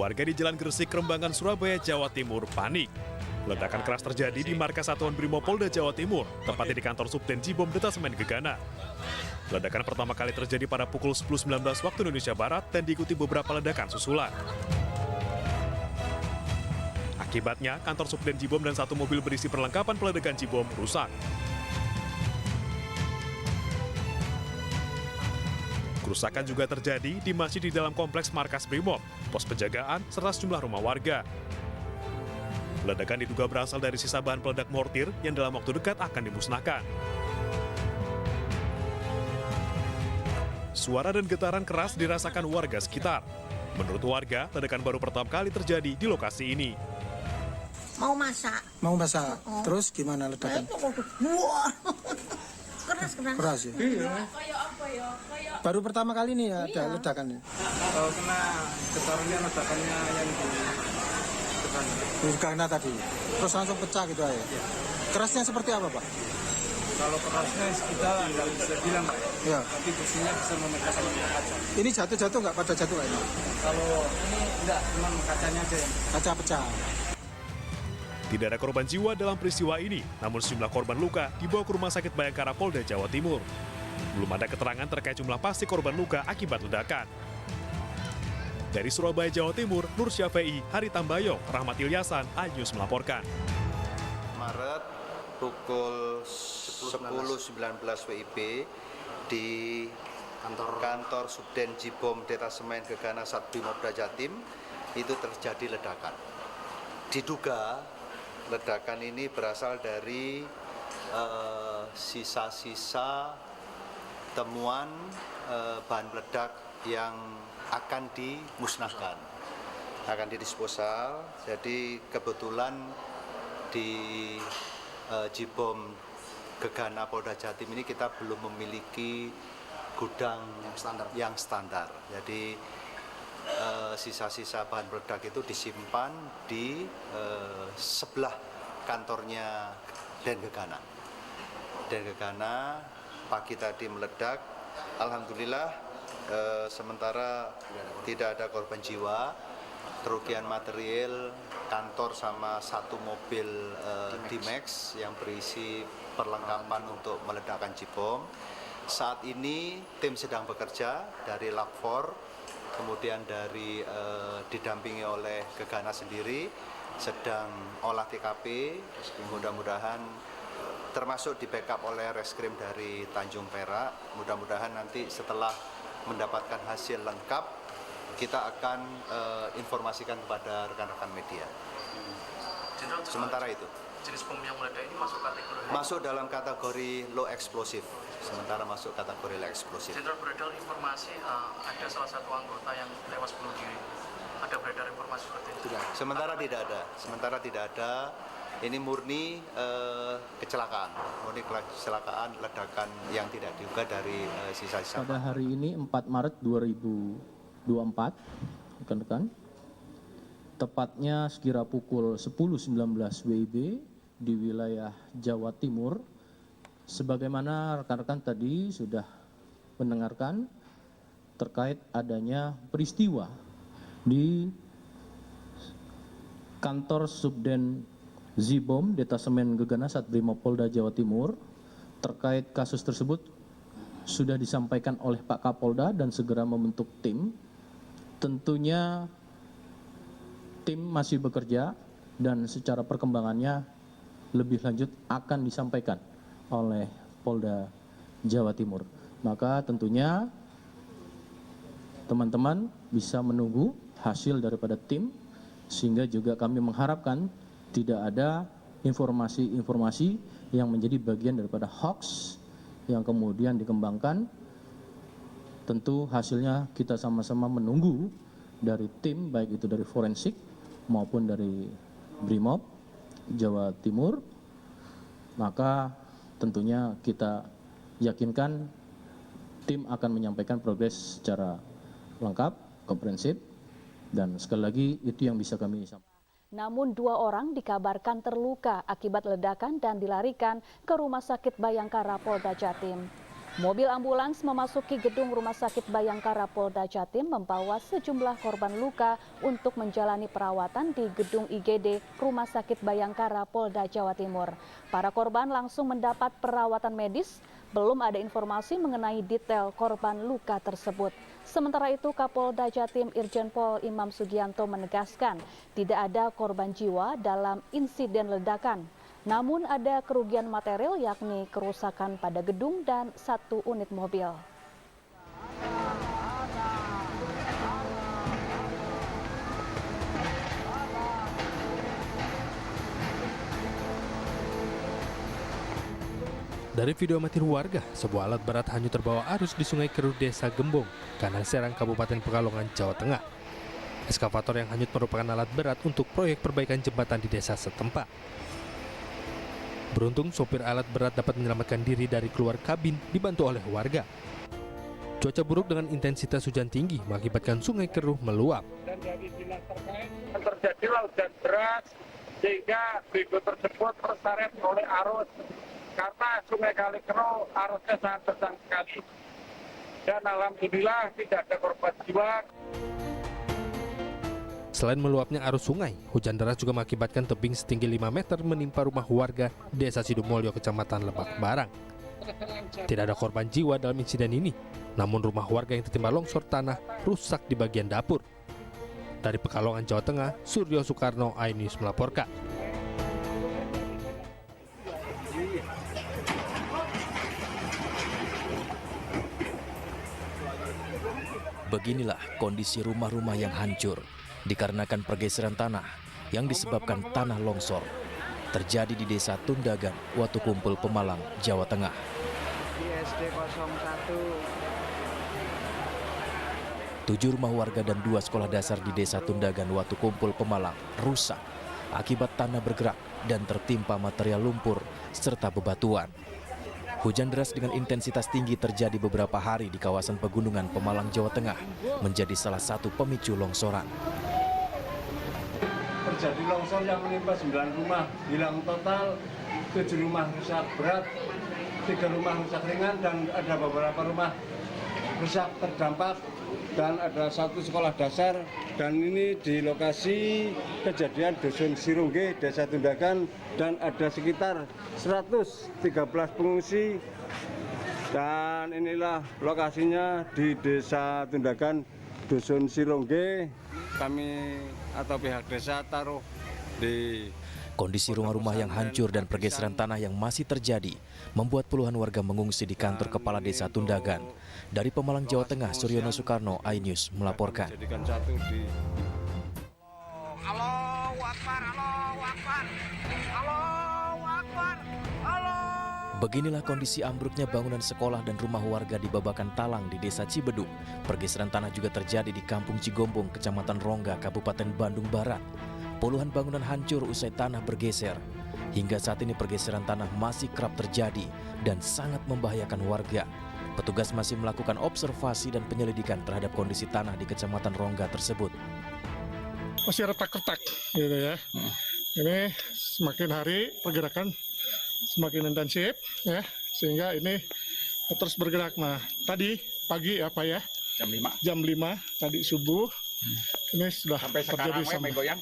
Warga di Jalan Gresik, Rembangan, Surabaya, Jawa Timur panik. Ledakan keras terjadi di markas Satuan Brimopolda Jawa Timur, tepatnya di kantor Subden Jibom Detasemen Gegana. Ledakan pertama kali terjadi pada pukul 10.19 waktu Indonesia Barat dan diikuti beberapa ledakan susulan. Akibatnya, kantor Subden Jibom dan satu mobil berisi perlengkapan peledakan Jibom rusak. Kerusakan juga terjadi di masjid di dalam kompleks markas Brimob, pos penjagaan, serta sejumlah rumah warga. Ledakan diduga berasal dari sisa bahan peledak mortir yang dalam waktu dekat akan dimusnahkan. Suara dan getaran keras dirasakan warga sekitar. Menurut warga, ledakan baru pertama kali terjadi di lokasi ini. Mau masak. Terus gimana ledakan? Keras. Keras ya? Iya. Baru pertama kali nih ada ledakan ya? Kena getarannya ledakannya yang Di Gegana tadi. Terus langsung pecah gitu aja? Iya. Kerasnya seperti apa Pak? kalau kerasnya kita nggak bisa bilang Pak. Ya. Tapi besinya bisa memecahkan kaca. Ini jatuh nggak pada jatuh kayak ini? Kalau ini enggak, cuma kacanya aja yang Kaca pecah. Tidak ada korban jiwa dalam peristiwa ini, namun sejumlah korban luka dibawa ke Rumah Sakit Bayangkara Polda Jawa Timur. Belum ada keterangan terkait jumlah pasti korban luka akibat ledakan. Dari Surabaya, Jawa Timur, Nur Syafei, Hari Tambayong, Rahmat Ilyasan, iNews melaporkan. Maret pukul 10.19 WIB di kantor Subden Jibom Detasemen Gegana Satbrimopolda Jatim itu terjadi ledakan. Diduga ledakan ini berasal dari sisa-sisa temuan bahan peledak yang akan dimusnahkan, akan didisposal. Jadi kebetulan di Jibom Gegana Polda Jatim ini kita belum memiliki gudang yang standar. Jadi sisa-sisa bahan peledak itu disimpan di sebelah kantornya Den Gegana. Den Gegana pagi tadi meledak, alhamdulillah sementara tidak ada korban jiwa. Kerugian material kantor sama satu mobil D-Max yang berisi perlengkapan untuk meledakkan Jibom. Saat ini tim sedang bekerja dari Lab 4, kemudian dari didampingi oleh Gegana sendiri, sedang olah TKP, mudah-mudahan termasuk di backup oleh reskrim dari Tanjung Perak. Mudah-mudahan nanti setelah mendapatkan hasil lengkap, kita akan informasikan kepada rekan-rekan media. Sementara itu. Jenis bom yang meledak ini masuk kategori? Masuk dalam kategori low explosive. Sementara masuk kategori low explosive. Jenderal, beredar informasi ada salah satu anggota yang tewas bunuh diri. Ada beredar informasi seperti itu? Sementara tidak ada. Ini murni kecelakaan. Murni kecelakaan ledakan yang tidak diduga dari sisa-sisa. Pada hari ini 4 Maret 2024, rekan-rekan, tepatnya sekira pukul 10.19 WIB di wilayah Jawa Timur, sebagaimana rekan-rekan tadi sudah mendengarkan terkait adanya peristiwa di kantor Subden Jibom Detasemen Gegana Satbrimopolda Jawa Timur. Terkait kasus tersebut sudah disampaikan oleh Pak Kapolda dan segera membentuk tim. Tentunya tim masih bekerja dan secara perkembangannya lebih lanjut akan disampaikan oleh Polda Jawa Timur. Maka tentunya teman-teman bisa menunggu hasil daripada tim, sehingga juga kami mengharapkan tidak ada informasi-informasi yang menjadi bagian daripada hoax yang kemudian dikembangkan. Tentu hasilnya kita sama-sama menunggu dari tim, baik itu dari forensik maupun dari Brimob Jawa Timur. Maka tentunya kita yakinkan tim akan menyampaikan progres secara lengkap, komprehensif, dan sekali lagi itu yang bisa kami sampaikan. Namun 2 orang dikabarkan terluka akibat ledakan dan dilarikan ke Rumah Sakit Bayangkara Polda Jatim. Mobil ambulans memasuki gedung Rumah Sakit Bayangkara Polda Jatim membawa sejumlah korban luka untuk menjalani perawatan di gedung IGD Rumah Sakit Bayangkara Polda Jawa Timur. Para korban langsung mendapat perawatan medis. Belum ada informasi mengenai detail korban luka tersebut. Sementara itu, Kapolda Jatim Irjen Pol Imam Sugianto menegaskan tidak ada korban jiwa dalam insiden ledakan. Namun ada kerugian material yakni kerusakan pada gedung dan 1 unit mobil. Dari video amatir warga, sebuah alat berat hanyut terbawa arus di Sungai Keruh, Desa Gembong, Kanang Serang, Kabupaten Pekalongan, Jawa Tengah. Eskavator yang hanyut merupakan alat berat untuk proyek perbaikan jembatan di desa setempat. Beruntung sopir alat berat dapat menyelamatkan diri dari keluar kabin dibantu oleh warga. Cuaca buruk dengan intensitas hujan tinggi mengakibatkan Sungai Keruh meluap. Dan dari dinas terkait terjadi hujan deras sehingga bego tersebut terseret oleh arus karena Sungai Kali Keruh arusnya sangat besar sekali. Dan alhamdulillah tidak ada korban jiwa. Selain meluapnya arus sungai, hujan deras juga mengakibatkan tebing setinggi 5 meter menimpa rumah warga Desa Sidumulyo, Kecamatan Lebak Barang. Tidak ada korban jiwa dalam insiden ini, namun rumah warga yang tertimpa longsor tanah rusak di bagian dapur. Dari Pekalongan, Jawa Tengah, Suryo Soekarno, iNews melaporkan. Beginilah kondisi rumah-rumah yang hancur dikarenakan pergeseran tanah yang disebabkan tanah longsor terjadi di Desa Tundagan, Watukumpul, Pemalang, Jawa Tengah. Di SD 01. 7 rumah warga dan 2 sekolah dasar di Desa Tundagan, Watukumpul, Pemalang rusak akibat tanah bergerak dan tertimpa material lumpur serta bebatuan. Hujan deras dengan intensitas tinggi terjadi beberapa hari di kawasan pegunungan Pemalang, Jawa Tengah, menjadi salah satu pemicu longsoran. Terjadi longsor yang menimpa 9 rumah, hilang total 7 rumah rusak berat, 3 rumah rusak ringan, dan ada beberapa rumah rusak terdampak, dan ada 1 sekolah dasar. Dan ini di lokasi kejadian Dusun Sirungge, Desa Tundagan, dan ada sekitar 113 pengungsi. Dan inilah lokasinya di Desa Tundagan, Dusun Sirungge. Kami atau pihak desa taruh di Kondisi rumah-rumah yang hancur dan pergeseran tanah yang masih terjadi membuat puluhan warga mengungsi di kantor Kepala Desa Tundagan. Dari Pemalang, Jawa Tengah, Suryono Soekarno, iNews melaporkan. Beginilah kondisi ambruknya bangunan sekolah dan rumah warga di Babakan Talang di Desa Cibeduk. Pergeseran tanah juga terjadi di Kampung Cigombong, Kecamatan Rongga, Kabupaten Bandung Barat. Puluhan bangunan hancur usai tanah bergeser. Hingga saat ini pergeseran tanah masih kerap terjadi dan sangat membahayakan warga. Petugas masih melakukan observasi dan penyelidikan terhadap kondisi tanah di Kecamatan Rongga tersebut. Masih retak-retak gitu ya. Ini semakin hari pergerakan semakin intensif ya, sehingga ini terus bergerak. Nah, tadi pagi apa ya? Jam 5 tadi subuh. Ini sudah sampai terjadi sampai goyang.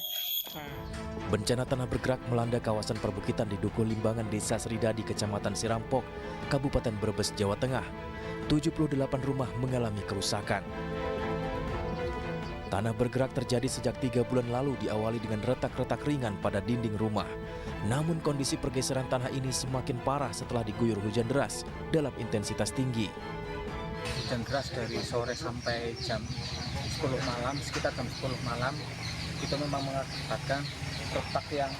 Bencana tanah bergerak melanda kawasan perbukitan di Dukuh Limbangan, Desa Sridadi, Kecamatan Sirampok, Kabupaten Brebes, Jawa Tengah. 78 rumah mengalami kerusakan. Tanah bergerak terjadi sejak 3 bulan lalu, diawali dengan retak-retak ringan pada dinding rumah. Namun kondisi pergeseran tanah ini semakin parah setelah diguyur hujan deras dalam intensitas tinggi. Hujan deras dari sore sampai jam 10 malam, sekitar jam 10 malam, itu memang mengakibatkan retak yang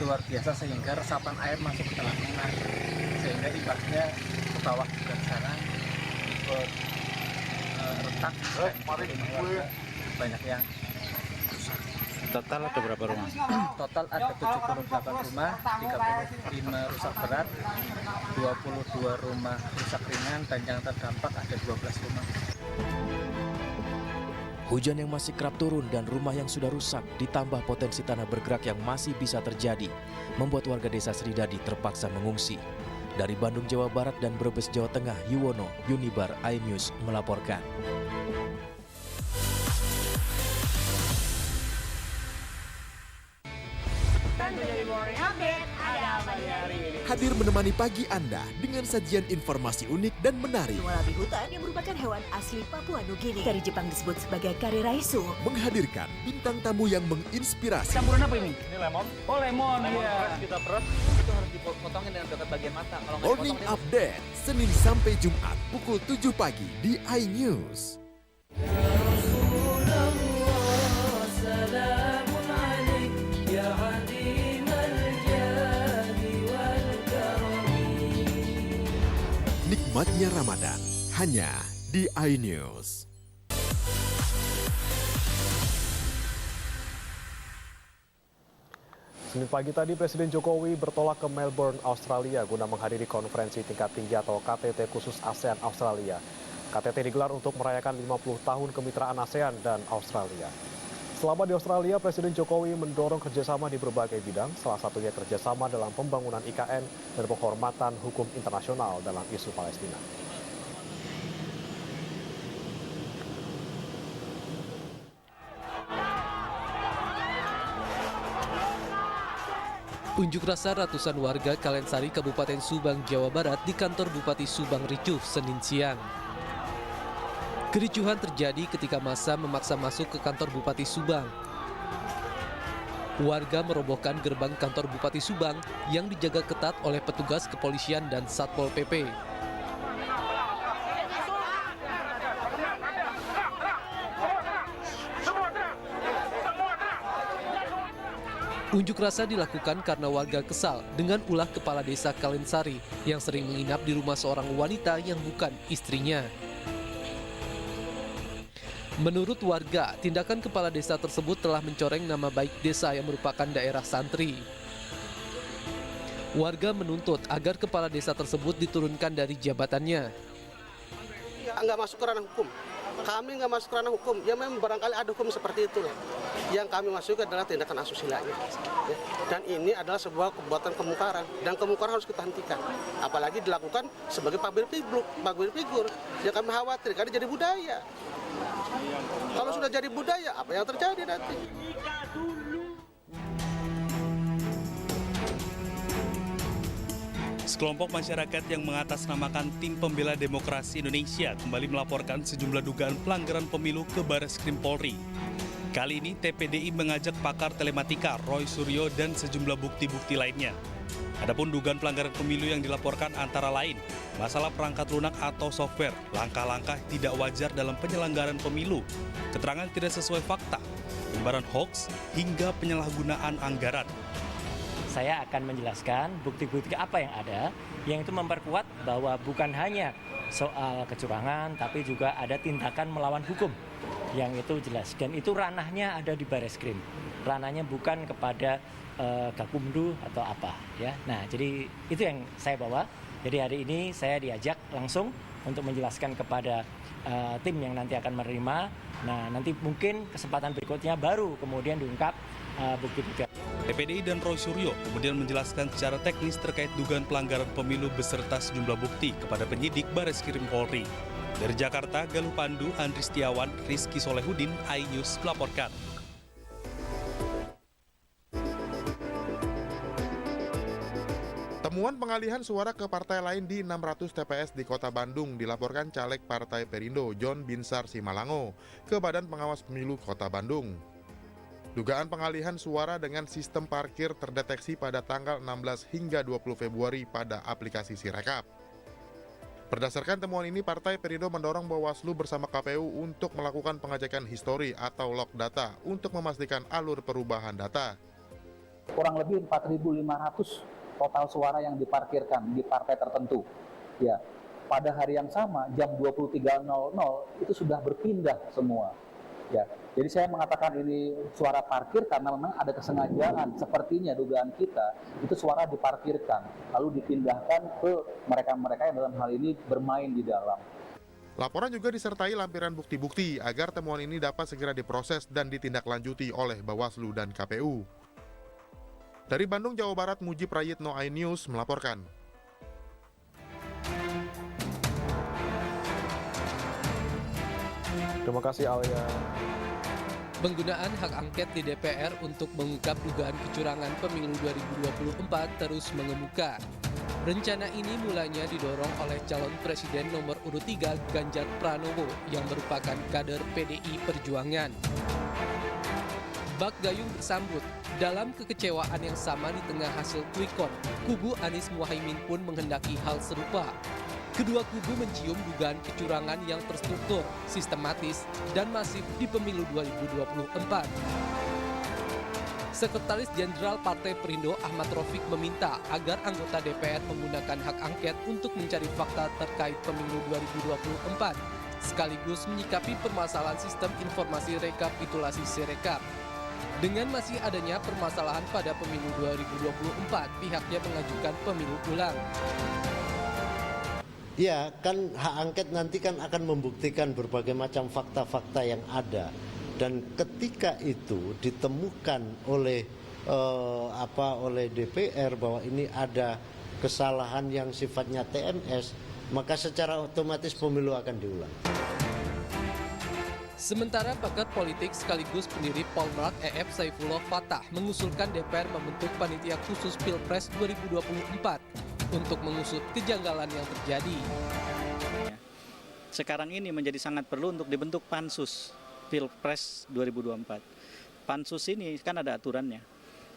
luar biasa sehingga resapan air masuk ke dalam tanah, sehingga imbasnya ke bawah juga di sana ikut retak dan banyak yang rusak. Total ada berapa rumah? Total ada 78 rumah, 35 rusak berat, 22 rumah rusak ringan, dan yang terdampak ada 12 rumah. Hujan yang masih kerap turun dan rumah yang sudah rusak ditambah potensi tanah bergerak yang masih bisa terjadi membuat warga Desa Sridadi terpaksa mengungsi. Dari Bandung, Jawa Barat dan Brebes, Jawa Tengah, Yuwono, Unibar, iNews melaporkan. Hadir menemani pagi Anda dengan sajian informasi unik dan menarik. Wallaby hutan yang merupakan hewan asli Papua Nugini. Dari Jepang disebut sebagai kare raisu. Menghadirkan bintang tamu yang menginspirasi. Campuran apa ini? Ini lemon. Oh, lemon. Iya. Kita peras, itu harus dipotongin dengan dekat bagian mata. Kalau nggak Morning dipotongin, Update, Senin sampai Jumat pukul 7 pagi di iNews. Nikmatnya Ramadan hanya di iNews. Senin pagi tadi Presiden Jokowi bertolak ke Melbourne, Australia guna menghadiri konferensi tingkat tinggi atau KTT khusus ASEAN Australia. KTT digelar untuk merayakan 50 tahun kemitraan ASEAN dan Australia. Selama di Australia, Presiden Jokowi mendorong kerjasama di berbagai bidang, salah satunya kerjasama dalam pembangunan IKN dan penghormatan hukum internasional dalam isu Palestina. Unjuk rasa ratusan warga Kalensari, Kabupaten Subang, Jawa Barat di kantor Bupati Subang ricuh Senin siang. Kericuhan terjadi ketika massa memaksa masuk ke kantor Bupati Subang. Warga merobohkan gerbang kantor Bupati Subang yang dijaga ketat oleh petugas kepolisian dan Satpol PP. Unjuk rasa dilakukan karena warga kesal dengan ulah kepala desa Kalensari yang sering menginap di rumah seorang wanita yang bukan istrinya. Menurut warga, tindakan kepala desa tersebut telah mencoreng nama baik desa yang merupakan daerah santri. Warga menuntut agar kepala desa tersebut diturunkan dari jabatannya. Nggak masuk ke ranah hukum. Kami nggak masuk ke ranah hukum. Ya memang barangkali ada hukum seperti itulah. Yang kami masuk adalah tindakan asusila. Dan ini adalah sebuah perbuatan kemungkaran. Dan kemungkaran harus kita hentikan. Apalagi dilakukan sebagai public figure. Yang kami khawatir karena jadi budaya. Kalau sudah jadi budaya, apa yang terjadi nanti? Sekelompok masyarakat yang mengatasnamakan Tim Pembela Demokrasi Indonesia kembali melaporkan sejumlah dugaan pelanggaran pemilu ke Bareskrim Polri. Kali ini TPDI mengajak pakar telematika Roy Suryo dan sejumlah bukti-bukti lainnya. Adapun dugaan pelanggaran pemilu yang dilaporkan antara lain masalah perangkat lunak atau software, langkah-langkah tidak wajar dalam penyelenggaraan pemilu, keterangan tidak sesuai fakta, penyebaran hoax, hingga penyalahgunaan anggaran. Saya akan menjelaskan bukti-bukti apa yang ada, yang itu memperkuat bahwa bukan hanya soal kecurangan, tapi juga ada tindakan melawan hukum, yang itu jelas. Dan itu ranahnya ada di Bareskrim, ranahnya bukan kepada Gakumdu atau apa ya. Nah, jadi itu yang saya bawa. Jadi hari ini saya diajak langsung untuk menjelaskan kepada tim yang nanti akan menerima. Nah, nanti mungkin kesempatan berikutnya baru kemudian diungkap bukti-bukti. TPDI dan Roy Suryo kemudian menjelaskan secara teknis terkait dugaan pelanggaran pemilu beserta sejumlah bukti kepada penyidik Bareskrim Polri. Dari Jakarta, Galuh Pandu, Andri Setiawan, Rizky Solehudin, iNews melaporkan. Temuan pengalihan suara ke partai lain di 600 TPS di Kota Bandung dilaporkan caleg Partai Perindo John Binsar Simalango ke Badan Pengawas Pemilu Kota Bandung. Dugaan pengalihan suara dengan sistem parkir terdeteksi pada tanggal 16 hingga 20 Februari pada aplikasi Sirekap. Berdasarkan temuan ini, Partai Perindo mendorong Bawaslu bersama KPU untuk melakukan pengecekan histori atau log data untuk memastikan alur perubahan data. Kurang lebih 4.500 total suara yang diparkirkan di partai tertentu. Ya, pada hari yang sama jam 23.00 itu sudah berpindah semua. Ya, jadi saya mengatakan ini suara parkir karena memang ada kesengajaan. Sepertinya dugaan kita itu suara diparkirkan lalu dipindahkan ke mereka-mereka yang dalam hal ini bermain di dalam. Laporan juga disertai lampiran bukti-bukti agar temuan ini dapat segera diproses dan ditindaklanjuti oleh Bawaslu dan KPU. Dari Bandung, Jawa Barat, Mujib Prayitno, iNews melaporkan. Terima kasih Alia. Penggunaan hak angket di DPR untuk mengungkap dugaan kecurangan pemilu 2024 terus mengemuka. Rencana ini mulanya didorong oleh calon presiden nomor urut 3 Ganjar Pranowo yang merupakan kader PDI Perjuangan. Bak gayung bersambut. Dalam kekecewaan yang sama di tengah hasil quick count, kubu Anies Muhaimin pun menghendaki hal serupa. Kedua kubu mencium dugaan kecurangan yang terstruktur, sistematis, dan masif di pemilu 2024. Sekretaris Jenderal Partai Perindo Ahmad Rafiq meminta agar anggota DPR menggunakan hak angket untuk mencari fakta terkait pemilu 2024, sekaligus menyikapi permasalahan sistem informasi rekapitulasi Sirekap. Dengan masih adanya permasalahan pada pemilu 2024, pihaknya mengajukan pemilu ulang. Ya, kan hak angket nanti kan akan membuktikan berbagai macam fakta-fakta yang ada. Dan ketika itu ditemukan oleh oleh DPR bahwa ini ada kesalahan yang sifatnya TMS, maka secara otomatis pemilu akan diulang. Sementara pakar politik sekaligus pendiri Polmark EF Saifullah Fatah mengusulkan DPR membentuk panitia khusus Pilpres 2024 untuk mengusut kejanggalan yang terjadi. Sekarang ini menjadi sangat perlu untuk dibentuk pansus Pilpres 2024. Pansus ini kan ada aturannya.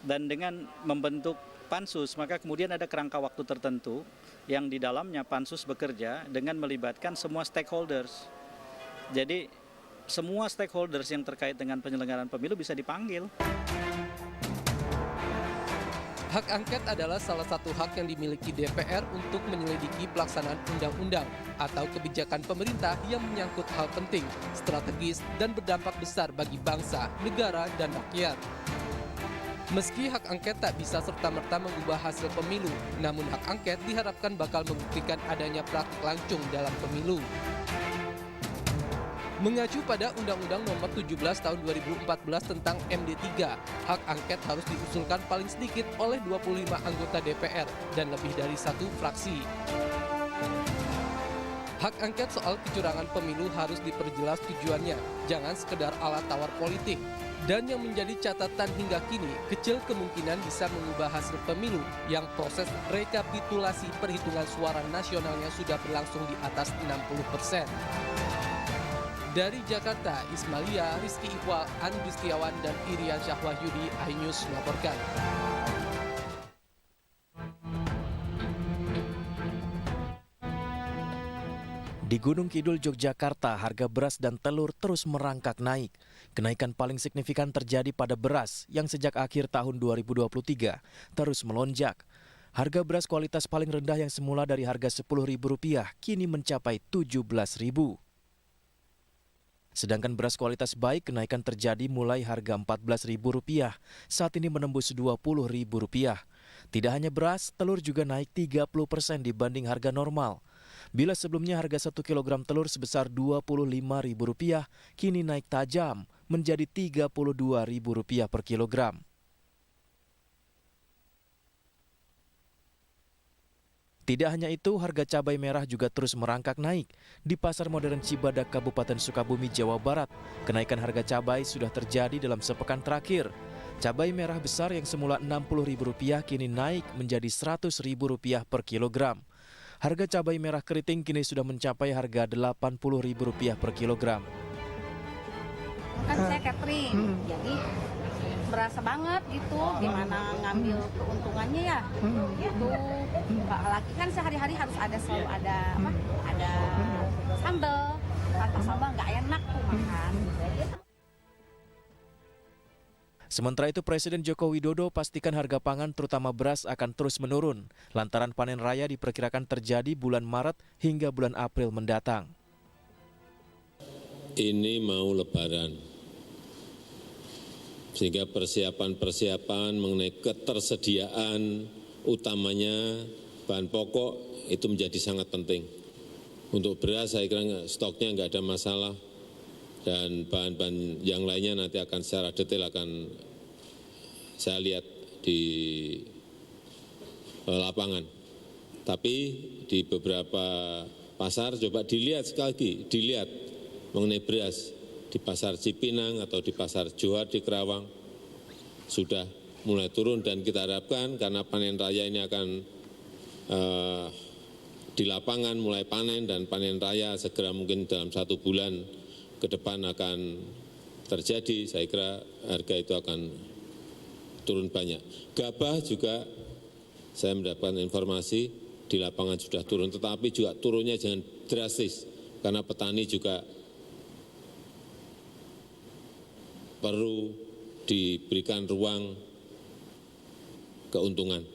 Dan dengan membentuk pansus, maka kemudian ada kerangka waktu tertentu yang di dalamnya pansus bekerja dengan melibatkan semua stakeholders. Jadi semua stakeholders yang terkait dengan penyelenggaraan pemilu bisa dipanggil. Hak angket adalah salah satu hak yang dimiliki DPR untuk menyelidiki pelaksanaan undang-undang atau kebijakan pemerintah yang menyangkut hal penting, strategis, dan berdampak besar bagi bangsa, negara, dan rakyat. Meski hak angket tak bisa serta-merta mengubah hasil pemilu, namun hak angket diharapkan bakal membuktikan adanya praktik lancung dalam pemilu. Mengacu pada Undang-Undang Nomor 17 Tahun 2014 tentang MD3, hak angket harus diusulkan paling sedikit oleh 25 anggota DPR dan lebih dari satu fraksi. Hak angket soal kecurangan pemilu harus diperjelas tujuannya, jangan sekedar alat tawar politik. Dan yang menjadi catatan hingga kini, kecil kemungkinan bisa mengubah hasil pemilu yang proses rekapitulasi perhitungan suara nasionalnya sudah berlangsung di atas 60%. Dari Jakarta, Ismalia, Rizky Iqbal, Andri Setiawan, dan Irian Syahwahyudi, iNews melaporkan. Di Gunung Kidul, Yogyakarta, harga beras dan telur terus merangkak naik. Kenaikan paling signifikan terjadi pada beras yang sejak akhir tahun 2023 terus melonjak. Harga beras kualitas paling rendah yang semula dari harga Rp10.000 kini mencapai Rp17.000. Sedangkan beras kualitas baik kenaikan terjadi mulai harga Rp14.000, saat ini menembus Rp20.000. Tidak hanya beras, telur juga naik 30% dibanding harga normal. Bila sebelumnya harga 1 kg telur sebesar Rp25.000, kini naik tajam menjadi Rp32.000 per kilogram. Tidak hanya itu, harga cabai merah juga terus merangkak naik. Di Pasar Modern Cibadak, Kabupaten Sukabumi, Jawa Barat, kenaikan harga cabai sudah terjadi dalam sepekan terakhir. Cabai merah besar yang semula Rp60.000 kini naik menjadi Rp100.000 per kilogram. Harga cabai merah keriting kini sudah mencapai harga Rp80.000 per kilogram. Kan saya catering, jadi berasa banget gitu, gimana ngambil keuntungannya ya, gitu. Apalagi kan sehari-hari harus selalu ada sambal, tanpa sambal nggak enak tuh makan. Sementara itu, Presiden Joko Widodo pastikan harga pangan terutama beras akan terus menurun, lantaran panen raya diperkirakan terjadi bulan Maret hingga bulan April mendatang. Ini mau lebaran, sehingga persiapan mengenai ketersediaan utamanya bahan pokok itu menjadi sangat penting. Untuk beras saya kira stoknya nggak ada masalah, dan bahan-bahan yang lainnya nanti akan secara detail akan saya lihat di lapangan. Tapi di beberapa pasar coba dilihat sekali lagi, dilihat mengenai beras. di Pasar Cipinang atau di Pasar Johar di Kerawang sudah mulai turun, dan kita harapkan karena panen raya ini akan di lapangan mulai panen, dan panen raya segera mungkin dalam 1 bulan ke depan akan terjadi, saya kira harga itu akan turun banyak. Gabah juga saya mendapatkan informasi di lapangan sudah turun, tetapi juga turunnya jangan drastis karena petani juga perlu diberikan ruang keuntungan.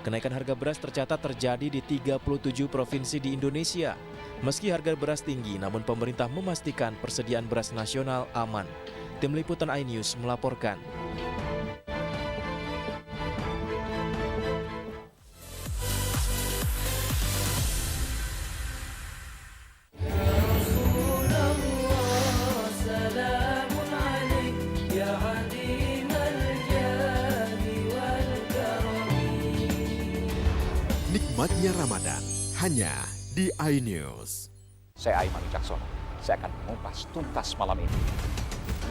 Kenaikan harga beras tercatat terjadi di 37 provinsi di Indonesia. Meski harga beras tinggi, namun pemerintah memastikan persediaan beras nasional aman. Tim Liputan iNews melaporkan. Nikmatnya Ramadan hanya di iNews. Saya Aiman Wicaksono. Saya akan mengupas tuntas malam ini.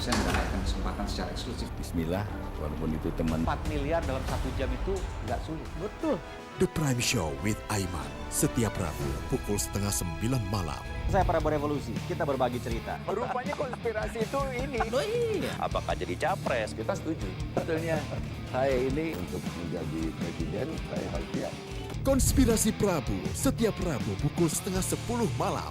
Saya mendapatkan kesempatan secara eksklusif. Bismillah, walaupun itu teman. 4 miliar dalam 1 jam itu nggak sulit. Betul. The Prime Show with Aiman, setiap Rabu pukul 8:30 malam. Saya Prabowo Revolusi, kita berbagi cerita. Rupanya konspirasi itu ini. Oh iya. Apakah jadi capres? Kita setuju. Sebetulnya saya ini untuk menjadi presiden, saya harus siap. Konspirasi Prabu, setiap Rabu pukul 9:30 malam.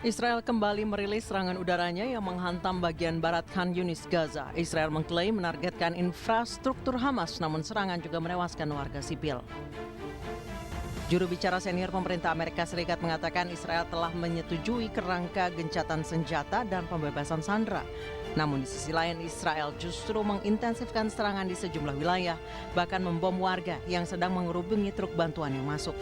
Israel kembali merilis serangan udaranya yang menghantam bagian barat Khan Yunis, Gaza. Israel mengklaim menargetkan infrastruktur Hamas, namun serangan juga menewaskan warga sipil. Juru bicara senior pemerintah Amerika Serikat mengatakan Israel telah menyetujui kerangka gencatan senjata dan pembebasan sandera. Namun di sisi lain Israel justru mengintensifkan serangan di sejumlah wilayah, bahkan membom warga yang sedang mengerubungi truk bantuan yang masuk.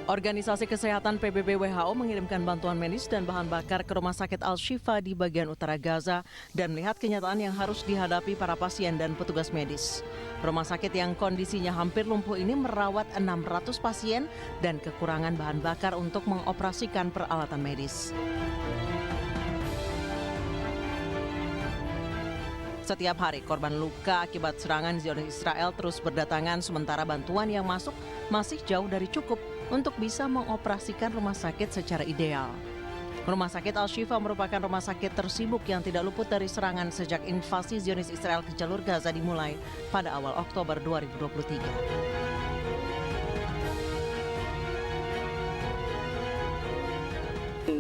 Organisasi Kesehatan PBB WHO mengirimkan bantuan medis dan bahan bakar ke Rumah Sakit Al-Shifa di bagian utara Gaza dan melihat kenyataan yang harus dihadapi para pasien dan petugas medis. Rumah sakit yang kondisinya hampir lumpuh ini merawat 600 pasien dan kekurangan bahan bakar untuk mengoperasikan peralatan medis. Setiap hari korban luka akibat serangan Zionis Israel terus berdatangan, sementara bantuan yang masuk masih jauh dari cukup untuk bisa mengoperasikan rumah sakit secara ideal. Rumah sakit Al-Shifa merupakan rumah sakit tersibuk yang tidak luput dari serangan sejak invasi Zionis Israel ke jalur Gaza dimulai pada awal Oktober 2023.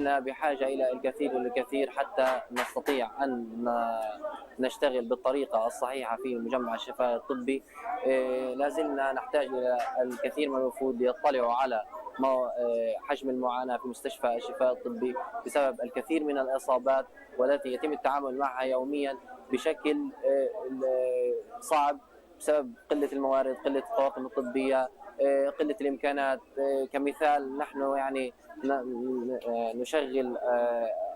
بحاجة إلى الكثير والكثير حتى نستطيع أن نشتغل بالطريقة الصحيحة في مجمع الشفاء الطبي. لازلنا نحتاج إلى الكثير من الوفود ليطلعوا على حجم المعاناة في مستشفى الشفاء الطبي بسبب الكثير من الإصابات والتي يتم التعامل معها يوميا بشكل صعب بسبب قلة الموارد، قلة الطواقم الطبية، قلة الإمكانات. كمثال نحن يعني نشغل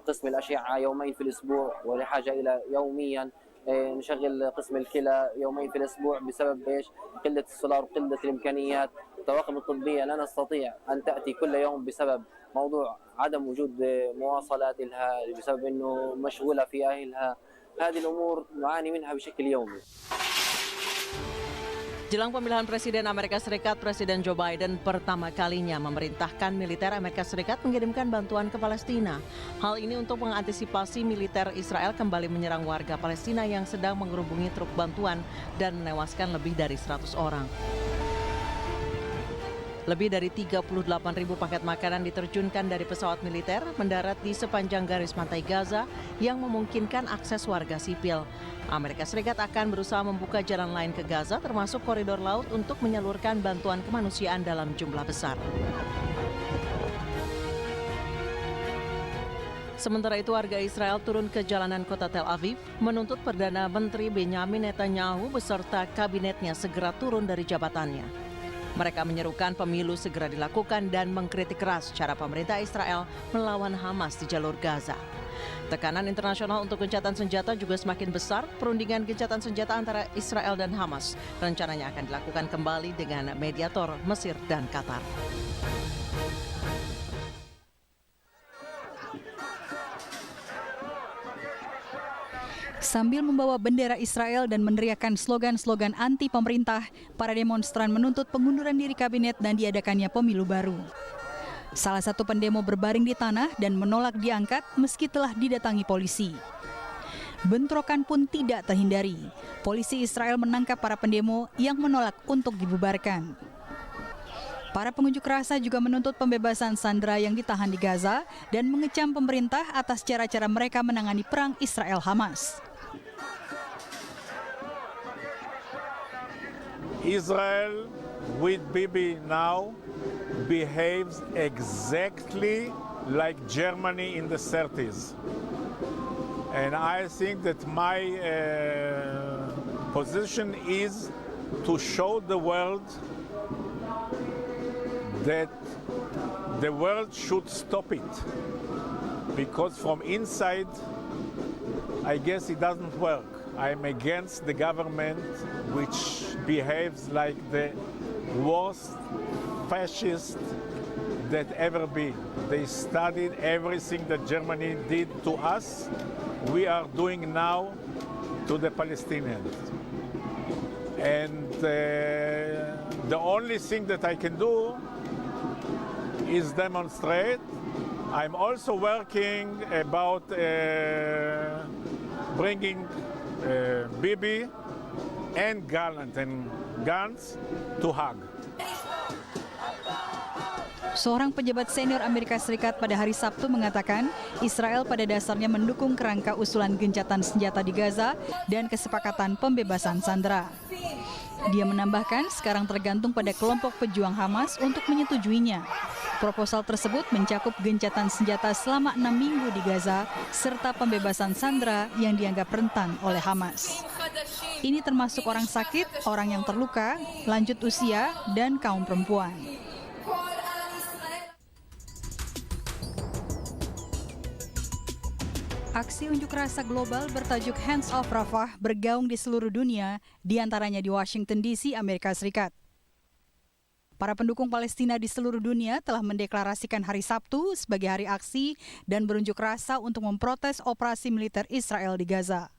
قسم الأشعة يومين في الأسبوع ولحاجة إلى يوميا نشغل قسم الكلى يومين في الأسبوع بسبب إيش؟ قلة السولار وقلة الإمكانيات. الطواقم الطبية لا نستطيع أن تأتي كل يوم بسبب موضوع عدم وجود مواصلات لها، بسبب أنه مشغولة في أهلها. هذه الأمور نعاني منها بشكل يومي. Jelang pemilihan Presiden Amerika Serikat, Presiden Joe Biden pertama kalinya memerintahkan militer Amerika Serikat mengirimkan bantuan ke Palestina. Hal ini untuk mengantisipasi militer Israel kembali menyerang warga Palestina yang sedang mengerubungi truk bantuan dan menewaskan lebih dari 100 orang. Lebih dari 38.000 paket makanan diterjunkan dari pesawat militer mendarat di sepanjang garis pantai Gaza yang memungkinkan akses warga sipil. Amerika Serikat akan berusaha membuka jalan lain ke Gaza termasuk koridor laut untuk menyalurkan bantuan kemanusiaan dalam jumlah besar. Sementara itu warga Israel turun ke jalanan kota Tel Aviv menuntut Perdana Menteri Benjamin Netanyahu beserta kabinetnya segera turun dari jabatannya. Mereka menyerukan pemilu segera dilakukan dan mengkritik keras cara pemerintah Israel melawan Hamas di jalur Gaza. Tekanan internasional untuk gencatan senjata juga semakin besar. Perundingan gencatan senjata antara Israel dan Hamas rencananya akan dilakukan kembali dengan mediator Mesir dan Qatar. Sambil membawa bendera Israel dan meneriakkan slogan-slogan anti pemerintah, para demonstran menuntut pengunduran diri kabinet dan diadakannya pemilu baru. Salah satu pendemo berbaring di tanah dan menolak diangkat meski telah didatangi polisi. Bentrokan pun tidak terhindari. Polisi Israel menangkap para pendemo yang menolak untuk dibubarkan. Para pengunjuk rasa juga menuntut pembebasan sandera yang ditahan di Gaza dan mengecam pemerintah atas cara-cara mereka menangani perang Israel-Hamas. Israel with Bibi now behaves exactly like Germany in the 30s. And I think that my position is to show the world that the world should stop it. Because from inside, I guess it doesn't work. I'm against the government which behaves like the worst fascist that ever be. They studied everything that Germany did to us. We are doing now to the Palestinians. And the only thing that I can do is demonstrate. I'm also working about bringing Bibi and Gallant and Gantz to Hague. Seorang pejabat senior Amerika Serikat pada hari Sabtu mengatakan Israel pada dasarnya mendukung kerangka usulan gencatan senjata di Gaza dan kesepakatan pembebasan sandera. Dia menambahkan sekarang tergantung pada kelompok pejuang Hamas untuk menyetujuinya. Proposal tersebut mencakup gencatan senjata selama 6 minggu di Gaza serta pembebasan sandera yang dianggap rentan oleh Hamas. Ini termasuk orang sakit, orang yang terluka, lanjut usia, dan kaum perempuan. Aksi unjuk rasa global bertajuk Hands Off Rafah bergaung di seluruh dunia, diantaranya di Washington DC, Amerika Serikat. Para pendukung Palestina di seluruh dunia telah mendeklarasikan hari Sabtu sebagai hari aksi dan berunjuk rasa untuk memprotes operasi militer Israel di Gaza.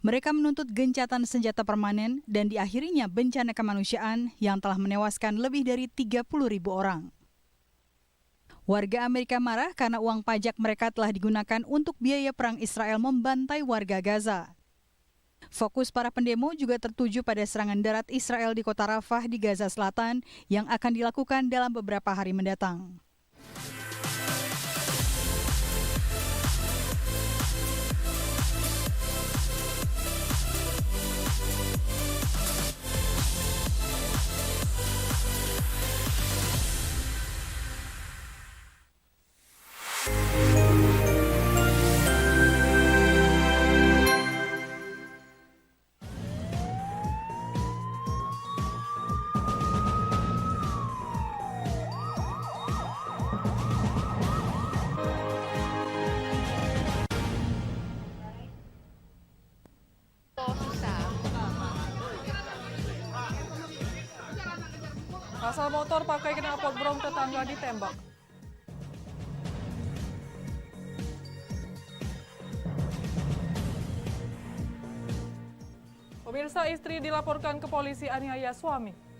Mereka menuntut gencatan senjata permanen dan diakhirinya bencana kemanusiaan yang telah menewaskan lebih dari 30.000 orang. Warga Amerika marah karena uang pajak mereka telah digunakan untuk biaya perang Israel membantai warga Gaza. Fokus para pendemo juga tertuju pada serangan darat Israel di kota Rafah di Gaza Selatan yang akan dilakukan dalam beberapa hari mendatang. Asal motor pakai knalpot brong tetangga ditembak. Pemirsa, istri dilaporkan ke polisi aniaya suami.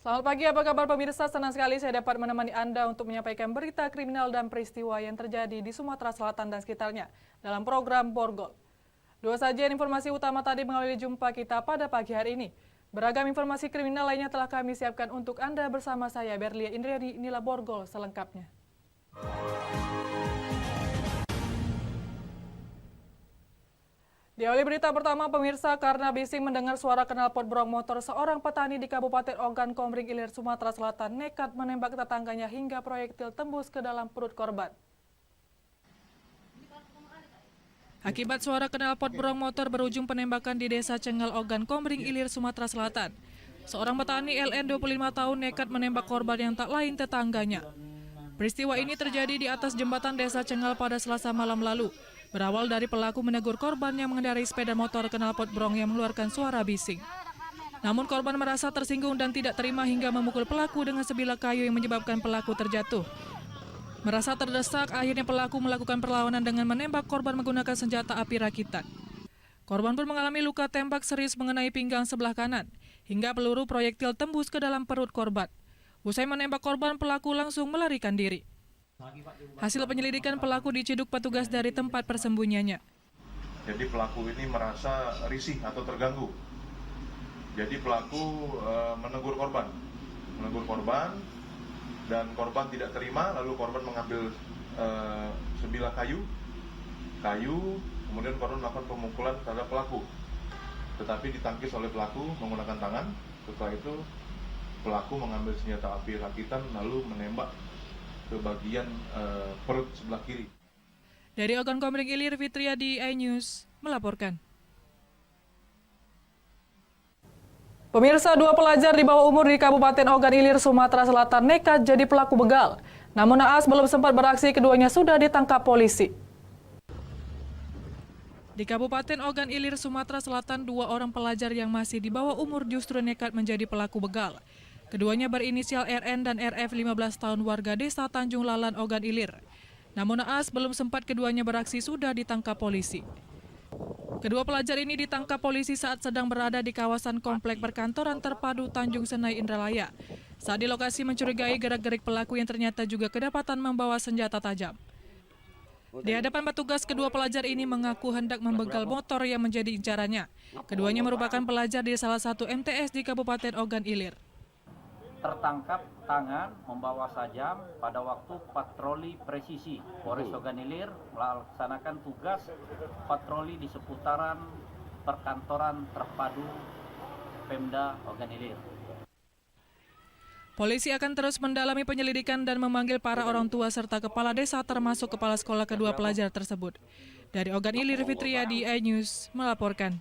Selamat pagi, apa kabar pemirsa? Senang sekali saya dapat menemani Anda untuk menyampaikan berita kriminal dan peristiwa yang terjadi di Sumatera Selatan dan sekitarnya dalam program Borgol. Dua sajian informasi utama tadi mengakhiri jumpa kita pada pagi hari ini. Beragam informasi kriminal lainnya telah kami siapkan untuk Anda bersama saya, Berlia Indriani. Inilah Borgol selengkapnya. Diawali berita pertama, pemirsa, karena bising mendengar suara knalpot brong motor, seorang petani di Kabupaten Ogan Komering Ilir, Sumatera Selatan nekat menembak tetangganya hingga proyektil tembus ke dalam perut korban. Akibat suara knalpot brong motor berujung penembakan di Desa Cengal Ogan, Komering Ilir, Sumatera Selatan. Seorang petani LN 25 tahun nekat menembak korban yang tak lain tetangganya. Peristiwa ini terjadi di atas jembatan Desa Cengal pada Selasa malam lalu. Berawal dari pelaku menegur korban yang mengendarai sepeda motor knalpot brong yang mengeluarkan suara bising. Namun korban merasa tersinggung dan tidak terima hingga memukul pelaku dengan sebilah kayu yang menyebabkan pelaku terjatuh. Merasa terdesak, akhirnya pelaku melakukan perlawanan dengan menembak korban menggunakan senjata api rakitan. Korban pun mengalami luka tembak serius mengenai pinggang sebelah kanan, hingga peluru proyektil tembus ke dalam perut korban. Usai menembak korban, pelaku langsung melarikan diri. Hasil penyelidikan, pelaku diciduk petugas dari tempat persembunyiannya. Jadi pelaku ini merasa risih atau terganggu. Jadi pelaku menegur korban, dan korban tidak terima, lalu korban mengambil sebilah kayu, kemudian korban melakukan pemukulan terhadap pelaku. Tetapi ditangkis oleh pelaku menggunakan tangan. Setelah itu pelaku mengambil senjata api rakitan lalu menembak ke bagian perut sebelah kiri. Dari Ogan Komering Ilir, Fitriadi, iNews melaporkan. Pemirsa, 2 pelajar di bawah umur di Kabupaten Ogan Ilir, Sumatera Selatan nekat jadi pelaku begal. Namun naas belum sempat beraksi, keduanya sudah ditangkap polisi. Di Kabupaten Ogan Ilir, Sumatera Selatan, 2 orang pelajar yang masih di bawah umur justru nekat menjadi pelaku begal. Keduanya berinisial RN dan RF, 15 tahun, warga Desa Tanjung Lalan, Ogan Ilir. Namun naas belum sempat keduanya beraksi, sudah ditangkap polisi. Kedua pelajar ini ditangkap polisi saat sedang berada di kawasan komplek perkantoran terpadu Tanjung Senai, Indralaya. Saat di lokasi mencurigai gerak-gerik pelaku yang ternyata juga kedapatan membawa senjata tajam. Di hadapan petugas, kedua pelajar ini mengaku hendak membegal motor yang menjadi incarannya. Keduanya merupakan pelajar di salah satu MTS di Kabupaten Ogan Ilir. Tertangkap tangan membawa sajam pada waktu patroli presisi. Polres Ogan Ilir melaksanakan tugas patroli di seputaran perkantoran terpadu Pemda Ogan Ilir. Polisi akan terus mendalami penyelidikan dan memanggil para orang tua serta kepala desa termasuk kepala sekolah kedua pelajar tersebut. Dari Ogan Ilir, Fitriadi, iNews melaporkan.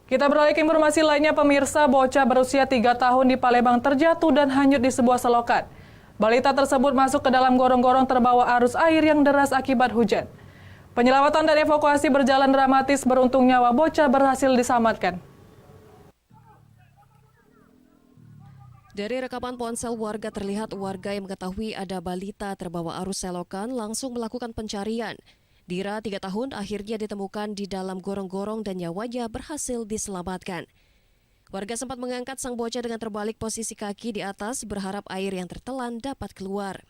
Kita beralih ke informasi lainnya, pemirsa. Bocah berusia 3 tahun di Palembang terjatuh dan hanyut di sebuah selokan. Balita tersebut masuk ke dalam gorong-gorong terbawa arus air yang deras akibat hujan. Penyelamatan dan evakuasi berjalan dramatis, beruntung nyawa bocah berhasil diselamatkan. Dari rekaman ponsel warga terlihat warga yang mengetahui ada balita terbawa arus selokan langsung melakukan pencarian. Dira 3 tahun akhirnya ditemukan di dalam gorong-gorong dan nyawanya berhasil diselamatkan. Warga sempat mengangkat sang bocah dengan terbalik posisi kaki di atas berharap air yang tertelan dapat keluar.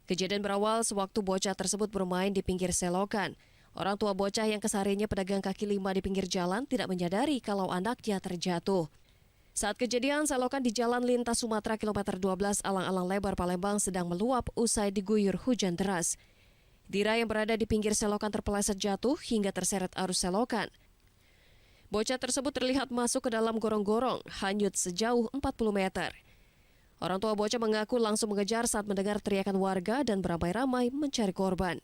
Kejadian berawal sewaktu bocah tersebut bermain di pinggir selokan. Orang tua bocah yang kesehariannya pedagang kaki lima di pinggir jalan tidak menyadari kalau anaknya terjatuh. Saat kejadian, selokan di Jalan Lintas Sumatera kilometer 12 Alang-Alang Lebar Palembang sedang meluap usai diguyur hujan deras. Dira yang berada di pinggir selokan terpeleset jatuh hingga terseret arus selokan. Bocah tersebut terlihat masuk ke dalam gorong-gorong, hanyut sejauh 40 meter. Orang tua bocah mengaku langsung mengejar saat mendengar teriakan warga dan beramai-ramai mencari korban.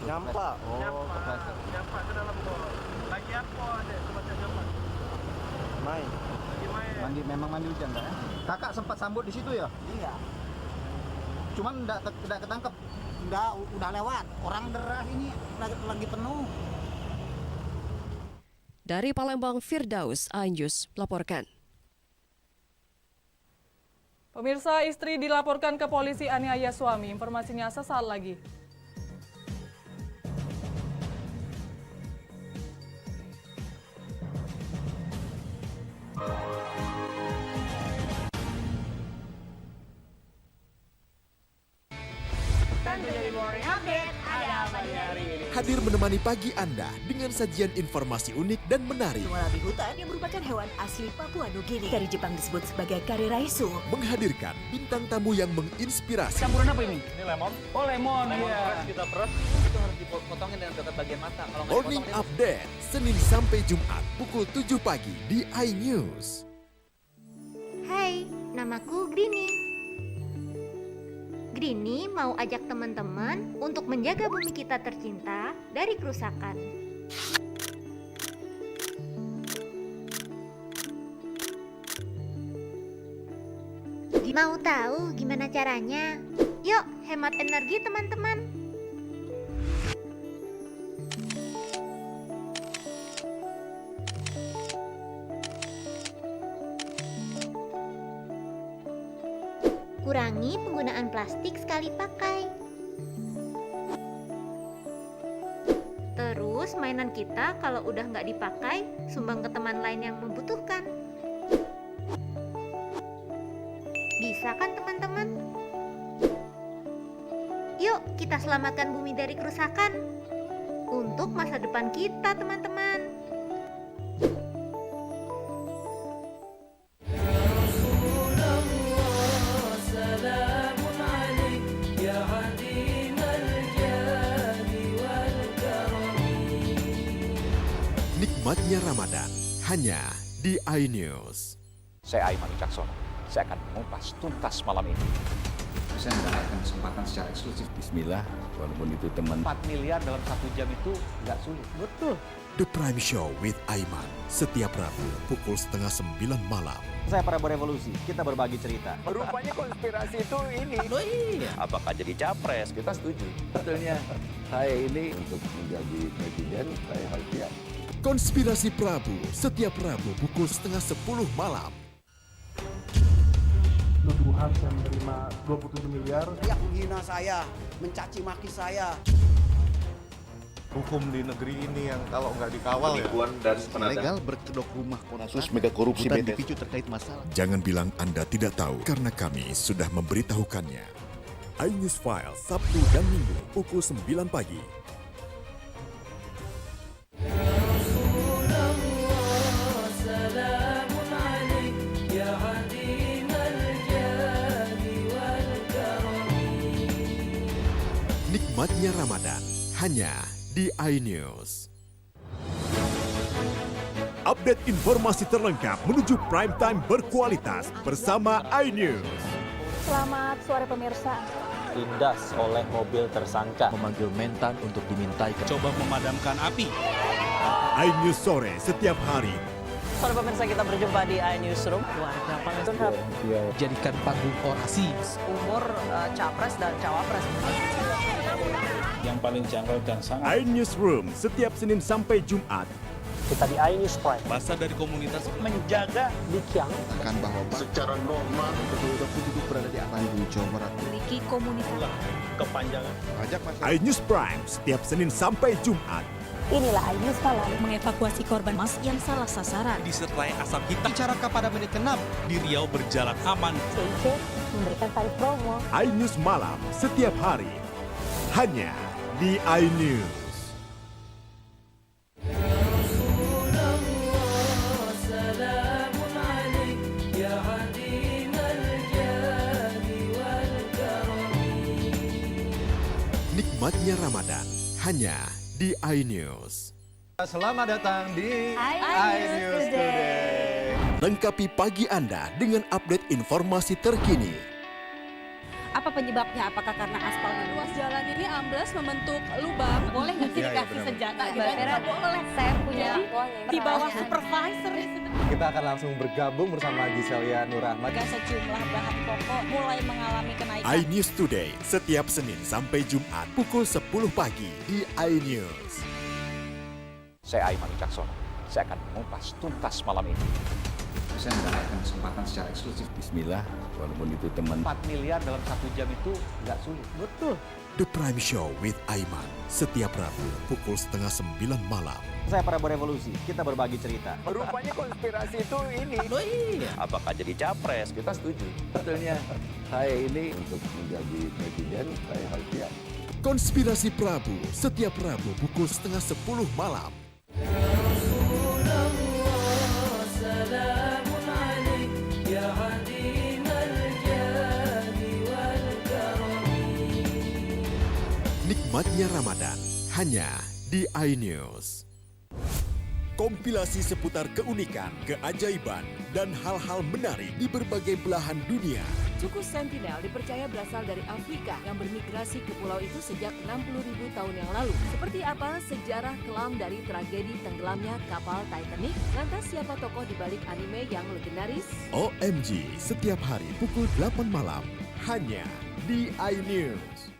Nyampak ke dalam gorong. Lagi apa ada semacam nyampak? Main. Memang mandi hujan, Kak? Kakak sempat sambut di situ ya? Iya. Cuman tidak ketangkep. Udah lewat, orang deras ini lagi penuh. Dari Palembang, Firdaus, iNews melaporkan. Pemirsa, istri dilaporkan ke polisi aniaya suami. Informasinya sesaat lagi. Hadir menemani pagi Anda dengan sajian informasi unik dan menarik. Walabi hutan yang merupakan hewan asli Papua Nugini. Dari Jepang disebut sebagai kare raisu. Menghadirkan bintang tamu yang menginspirasi. Campuran apa ini? Ini lemon. Oh, lemon. Iya. Kita peras, itu harus dipotongin dengan dekat bagian mata. Kalau nggak Morning Update, Senin sampai Jumat pukul 7 pagi di iNews. Hai, namaku Grini. Negrini mau ajak teman-teman untuk menjaga bumi kita tercinta dari kerusakan. Mau tahu gimana caranya? Yuk, hemat energi teman-teman. Kurangi penggunaan plastik sekali pakai. Terus mainan kita kalau udah nggak dipakai, sumbang ke teman lain yang membutuhkan. Bisa kan teman-teman? Yuk kita selamatkan bumi dari kerusakan untuk masa depan kita teman-teman. Nikmatnya Ramadan hanya di iNews. Saya Aiman Wicaksono. Saya akan mengupas tuntas malam ini. Saya mendapatkan kesempatan secara eksklusif. Bismillah, walaupun itu teman. 4 miliar dalam 1 jam itu nggak sulit. Betul. The Prime Show with Aiman setiap Rabu pukul 8:30 malam. Saya Prabowo Revolusi, kita berbagi cerita. Rupanya konspirasi itu ini. Oh iya. Apakah jadi capres? Kita setuju. Sebetulnya saya ini untuk menjadi presiden, saya harus siap. Konspirasi Prabu setiap Rabu pukul 9:30 malam. Nuduhan saya menerima 27 miliar. Dia menghina saya, mencaci maki saya. Hukum di negeri ini yang kalau nggak dikawal penipuan dan Legal berkedok rumah kasus mega korupsi dan dipicu terkait masalah. Jangan bilang Anda tidak tahu karena kami sudah memberitahukannya. iNews File Sabtu dan Minggu pukul 9 pagi. Nikmatnya Ramadan hanya di iNews. Update informasi terlengkap menuju prime time berkualitas bersama iNews. Selamat sore pemirsa. Tindas oleh mobil tersangka. Memanggil mentan untuk dimintai. Coba memadamkan api. iNews sore setiap hari. Sore pemirsa, kita berjumpa di iNewsroom. Warga Pangandaran Jadikan panggung orasi. umur capres dan cawapres. Yang paling jangkau dan sangat. iNewsroom setiap Senin sampai Jumat. Kita di iNews Prime. Masa dari komunitas Menjaga Bikiang. Akan bahwa secara normal betul-betul duduk berada di Bandung, Jawa Barat. Memiliki komunitas. kepanjangan. iNews Prime setiap Senin sampai Jumat. Inilah iNews Malam mengevakuasi korban mas yang salah sasaran. Disertai asap hitam. Bicara pada menit ke-6 di Riau berjalan aman. CIC memberikan tarif promo. iNews Malam setiap hari. Hanya di iNews. Nikmatnya Ramadan hanya di iNews. Selamat datang di iNews Today. Lengkapi pagi Anda dengan update informasi terkini. Apa penyebabnya? Apakah karena aspal Ruas jalan ini amblas membentuk lubang. boleh nggak sih dikasih senjata gitu? Nggak boleh. Saya punya di bawah supervisor. Kita akan langsung bergabung bersama Giselia Nurrahmat. Sejumlah bahan pokok mulai mengalami kenaikan. iNews Today setiap Senin sampai Jumat pukul 10 pagi di iNews. Saya Aiman Wicaksono. Saya akan mengupas tuntas malam ini. Saya mendapatkan kesempatan secara eksklusif. Bismillah, walaupun itu teman. 4 miliar dalam 1 jam itu nggak sulit. Betul. The Prime Show with Aiman setiap Rabu pukul 8:30 malam. Saya Prabowo Revolusi, kita berbagi cerita. Rupanya konspirasi itu ini. Oh iya. Apakah jadi capres? Kita setuju. Sebetulnya saya ini untuk menjadi presiden, saya harus siap. Konspirasi Prabu setiap Rabu pukul 9:30 malam. Nikmatnya Ramadan hanya di iNews. Kompilasi seputar keunikan, keajaiban, dan hal-hal menarik di berbagai belahan dunia Suku Sentinel dipercaya berasal dari Afrika yang bermigrasi ke pulau itu sejak 60.000 tahun yang lalu. Seperti apa sejarah kelam dari tragedi tenggelamnya kapal Titanic? Lantas siapa tokoh di balik anime yang legendaris? OMG, setiap hari pukul 8 malam, hanya di iNews.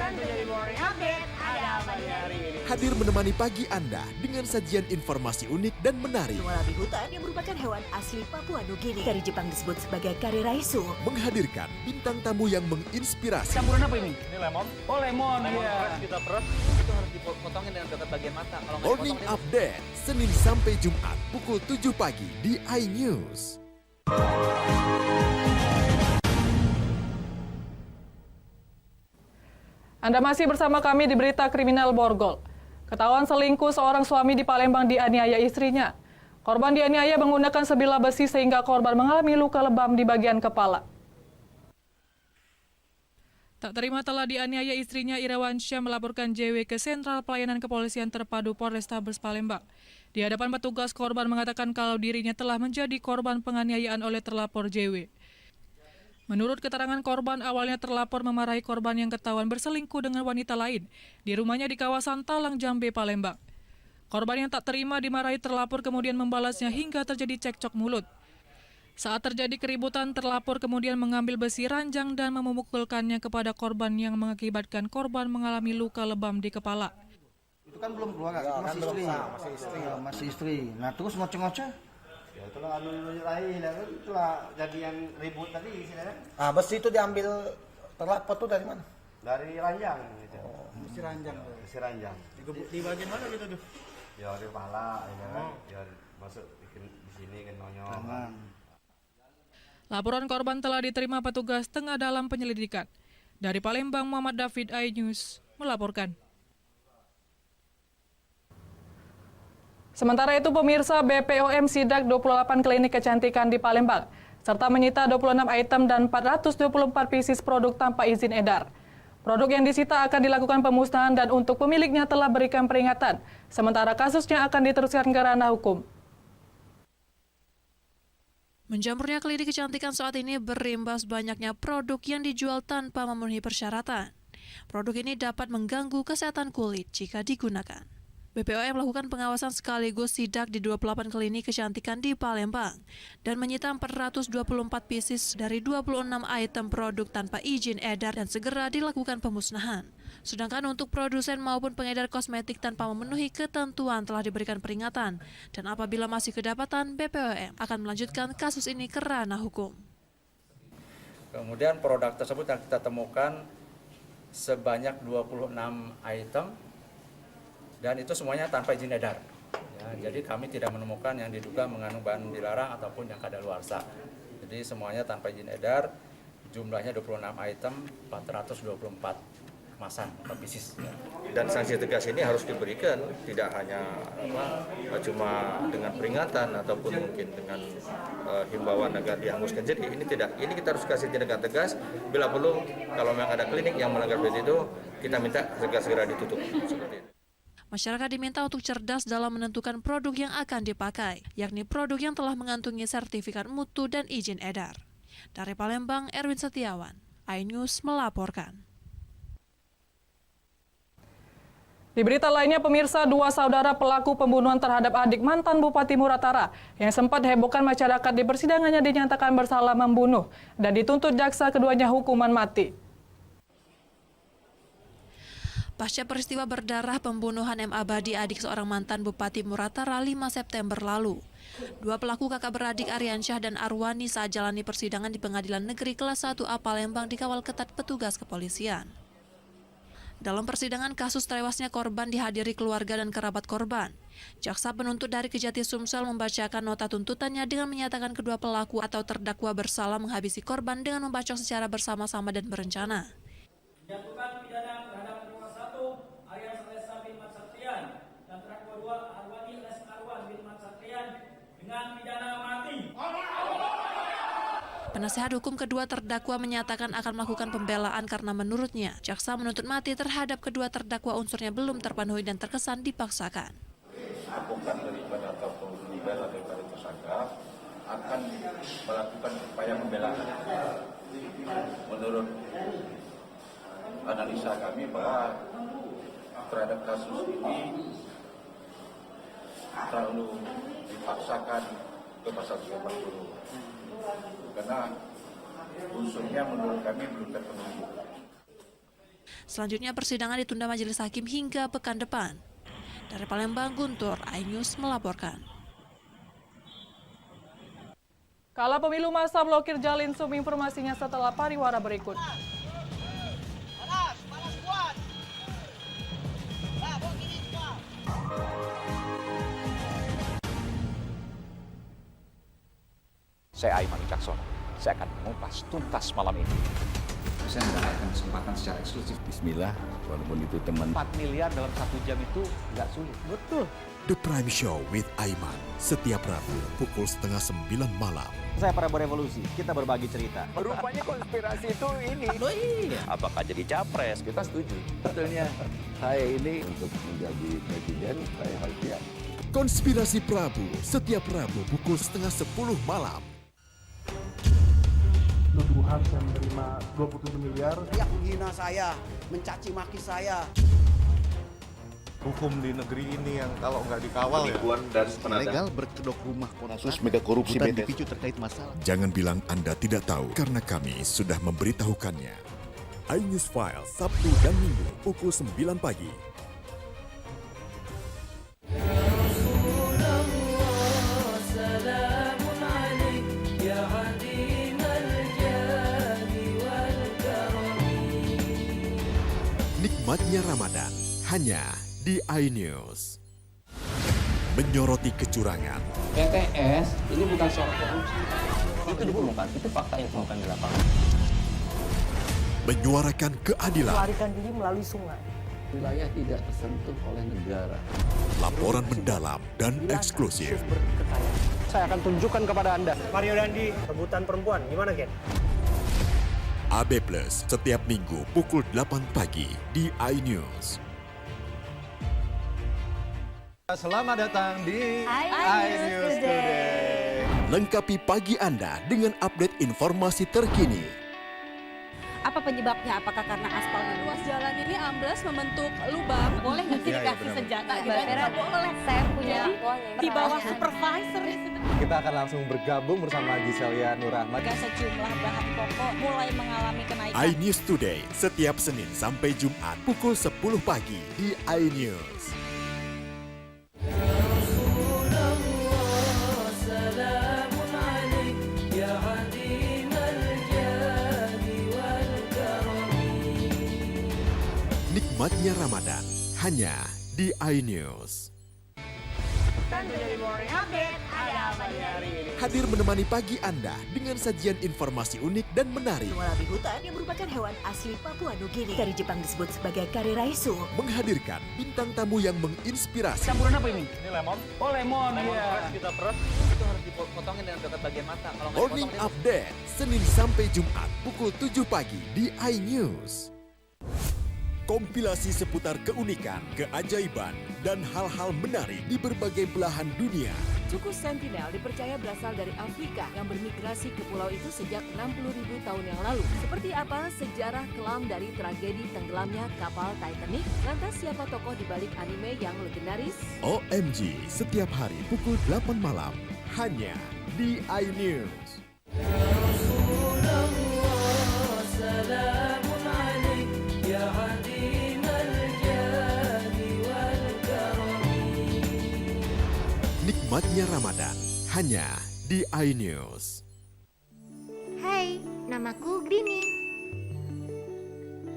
Tentunya di Morning Update, ada apa di hari ini? Hadir menemani pagi Anda dengan sajian informasi unik dan menarik. Walabi hutan yang merupakan hewan asli Papua Nugini. Dari Jepang disebut sebagai kare raisu. Menghadirkan bintang tamu yang menginspirasi. Campuran apa ini? Ini lemon. Oh, lemon. Lemon Iya. fresh kita peras. Itu harus dipotongin dengan dekat bagian mata. Kalau nggak Morning dipotong, Update, Senin sampai Jumat pukul 7 pagi di iNews. Anda masih bersama kami di Berita Kriminal Borgol. Ketahuan selingkuh seorang suami di Palembang dianiaya istrinya. Korban dianiaya menggunakan sebilah besi sehingga korban mengalami luka lebam di bagian kepala. Tak terima telah dianiaya istrinya, Irawansyah melaporkan JW ke Sentral Pelayanan Kepolisian Terpadu Polrestabes Palembang. Di hadapan petugas, korban mengatakan kalau dirinya telah menjadi korban penganiayaan oleh terlapor JW. Menurut keterangan korban, awalnya terlapor memarahi korban yang ketahuan berselingkuh dengan wanita lain di rumahnya di kawasan Talang Jambe, Palembang. Korban yang tak terima dimarahi terlapor kemudian membalasnya hingga terjadi cekcok mulut. Saat terjadi keributan, terlapor kemudian mengambil besi ranjang dan memukulkannya kepada korban yang mengakibatkan korban mengalami luka lebam di kepala. Itu kan belum keluar, ya, masih istri. Masih istri. Nah, terus ngoceh-ngoceh? Ya itulah lain, itulah jadi yang ribut tadi sih kan. Ah, besi itu diambil terlapor tuh dari mana? Dari ranjang gitu. Oh, besi ranjang. Besi ranjang. Di bagian mana gitu tuh? Ya di kepala ya kan. Ya masuk di sini kan nonyol. Laporan korban telah diterima petugas tengah dalam penyelidikan. Dari Palembang, Muhammad David, iNews melaporkan. Sementara itu, pemirsa, BPOM sidak 28 klinik kecantikan di Palembang, serta menyita 26 item dan 424 pieces produk tanpa izin edar. Produk yang disita akan dilakukan pemusnahan dan untuk pemiliknya telah berikan peringatan, sementara kasusnya akan diteruskan ke ranah hukum. Menjamurnya klinik kecantikan saat ini berimbas banyaknya produk yang dijual tanpa memenuhi persyaratan. Produk ini dapat mengganggu kesehatan kulit jika digunakan. BPOM melakukan pengawasan sekaligus sidak di 28 klinik kecantikan di Palembang dan menyita 424 pieces dari 26 item produk tanpa izin edar dan segera dilakukan pemusnahan. Sedangkan untuk produsen maupun pengedar kosmetik tanpa memenuhi ketentuan telah diberikan peringatan dan apabila masih kedapatan, BPOM akan melanjutkan kasus ini ke ranah hukum. Kemudian produk tersebut yang kita temukan sebanyak 26 item dan itu semuanya tanpa izin edar. Ya, jadi kami tidak menemukan yang diduga mengandung bahan dilarang ataupun yang kadaluarsa. Jadi semuanya tanpa izin edar, jumlahnya 26 item, 424 kemasan atau pieces. Dan sanksi tegas ini harus diberikan, tidak hanya cuma dengan peringatan ataupun mungkin dengan himbauan agar dihanguskan. Jadi ini kita harus kasih tindakan tegas. Bila perlu, kalau memang ada klinik yang melanggar itu, kita minta segera ditutup. Seperti itu. Masyarakat diminta untuk cerdas dalam menentukan produk yang akan dipakai, yakni produk yang telah mengantungi sertifikat mutu dan izin edar. Dari Palembang, Erwin Setiawan, iNews melaporkan. Di berita lainnya, pemirsa, 2 saudara pelaku pembunuhan terhadap adik mantan Bupati Muratara yang sempat hebohkan masyarakat di persidangannya dinyatakan bersalah membunuh dan dituntut jaksa keduanya hukuman mati. Pasca peristiwa berdarah pembunuhan M. Abadi, adik seorang mantan Bupati Muratara 5 September lalu. 2 pelaku kakak beradik Aryansyah dan Arwani saat jalani persidangan di Pengadilan Negeri Kelas 1A Palembang dikawal ketat petugas kepolisian. Dalam persidangan kasus tewasnya korban dihadiri keluarga dan kerabat korban. Jaksa penuntut dari Kejati Sumsel membacakan nota tuntutannya dengan menyatakan kedua pelaku atau terdakwa bersalah menghabisi korban dengan membacok secara bersama-sama dan berencana. Menjatuhkan pidana terhadap terdakwa 1 Aryan Salesa bin Mat Satrian dan terdakwa 2 Arwani Les Arwan bin Mat Satrian dengan pidana mati. Penasehat hukum kedua terdakwa menyatakan akan melakukan pembelaan karena menurutnya jaksa menuntut mati terhadap kedua terdakwa unsurnya belum terpenuhi dan terkesan dipaksakan. Advokat daripada atau pembunuhan daripada tersangka akan melakukan upaya pembelaan. Menurut analisa kami bahwa terhadap kasus ini terlalu dipaksakan ke pasal 340 karena unsurnya menurut kami belum terpenuhi. Selanjutnya persidangan ditunda majelis hakim hingga pekan depan. Dari Palembang, Guntur, iNews melaporkan. Kala pemilu masa blokir Jalin Sum, informasinya setelah pariwara berikut. Saya Aiman Wicaksono. Saya akan mengupas tuntas malam ini. Saya mendapatkan kesempatan secara eksklusif. Bismillah, walaupun itu teman. 4 miliar dalam 1 jam itu nggak sulit. Betul. The Prime Show with Aiman, setiap Rabu pukul 8:30 malam. Saya Prabowo Revolusi, kita berbagi cerita. Rupanya konspirasi itu ini. Oh iya. Apakah jadi capres? Kita setuju. Sebetulnya saya ini untuk menjadi presiden, saya harus siap. Konspirasi Prabu, setiap Rabu pukul 9:30 malam. Nuduhan saya menerima 27 miliar. Yang menghina saya, mencaci maki saya. Hukum di negeri ini yang kalau nggak dikawal Penipuan dan legal berkedok rumah kasus mega korupsi dipicu terkait masalah. Jangan bilang Anda tidak tahu, karena kami sudah memberitahukannya. iNews File, Sabtu dan Minggu, pukul 9 pagi. Nikmatnya Ramadan, hanya di iNews. Menyoroti kecurangan. PTS ini bukan soal korupsi. Itu ditemukan, itu fakta yang ditemukan di lapangan. Menyuarakan keadilan. Melarikan diri melalui sungai. Wilayah tidak tersentuh oleh negara. Laporan mendalam dan eksklusif. Saya akan tunjukkan kepada Anda. Mario Dandi, rebutan perempuan, gimana Ken? AB Plus, setiap Minggu pukul 8 pagi di iNews. Selamat datang di iNews Today. Lengkapi pagi Anda dengan update informasi terkini. Apa penyebabnya? Apakah karena aspal ruas jalan ini amblas membentuk lubang? Boleh nggak sih dikasih senjata gitu? Nggak boleh. Saya punya di bawah supervisor. Kita akan langsung bergabung bersama Giselia Nurrahmat. Sejumlah bahan pokok mulai mengalami kenaikan. iNews Today, setiap Senin sampai Jumat pukul 10 pagi di iNews. Nikmatnya Ramadan, hanya di iNews. Hadir menemani pagi Anda dengan sajian informasi unik dan menarik. Wallaby hutan yang merupakan hewan asli Papua Nugini. Dari Jepang disebut sebagai kare raisu. Menghadirkan bintang tamu yang menginspirasi. Campuran apa ini? Ini lemon. Oh lemon, ya. Kita peras. Itu harus dipotongin dengan dekat bagian mata. Kalau nggak Morning dipotong, Update, Senin sampai Jumat pukul 7 pagi di iNews. Kompilasi seputar keunikan, keajaiban, dan hal-hal menarik di berbagai belahan dunia. Suku Sentinel dipercaya berasal dari Afrika yang bermigrasi ke pulau itu sejak 60.000 tahun yang lalu. Seperti apa sejarah kelam dari tragedi tenggelamnya kapal Titanic? Lantas siapa tokoh di balik anime yang legendaris? OMG, setiap hari pukul 8 malam, hanya di iNews. Nikmatnya Ramadan, hanya di iNews. Hai, namaku Grini.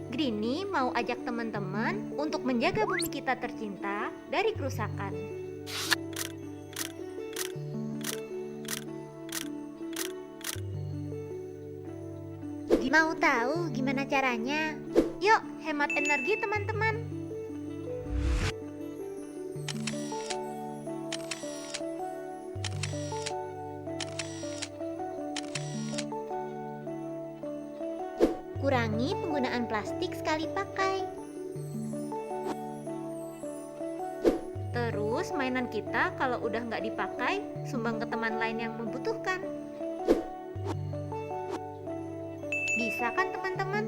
Grini mau ajak teman-teman untuk menjaga bumi kita tercinta dari kerusakan. Mau tahu gimana caranya? Yuk, hemat energi teman-teman. Kurangi penggunaan plastik sekali pakai. Terus mainan kita kalau udah nggak dipakai, sumbang ke teman lain yang membutuhkan. Bisa kan teman-teman?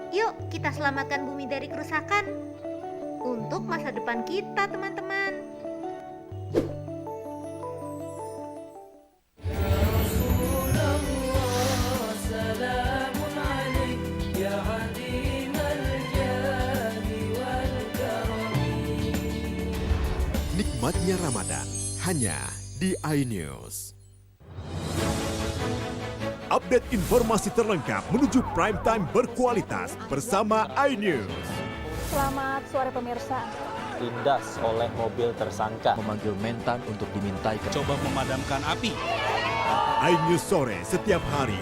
Yuk kita selamatkan bumi dari kerusakan untuk masa depan kita teman-teman. Nikmatnya Ramadan hanya di iNews. Update informasi terlengkap menuju prime time berkualitas bersama iNews. Selamat sore pemirsa. Tindas oleh mobil tersangka. Memanggil mentan untuk dimintai. Coba memadamkan api. iNews sore setiap hari.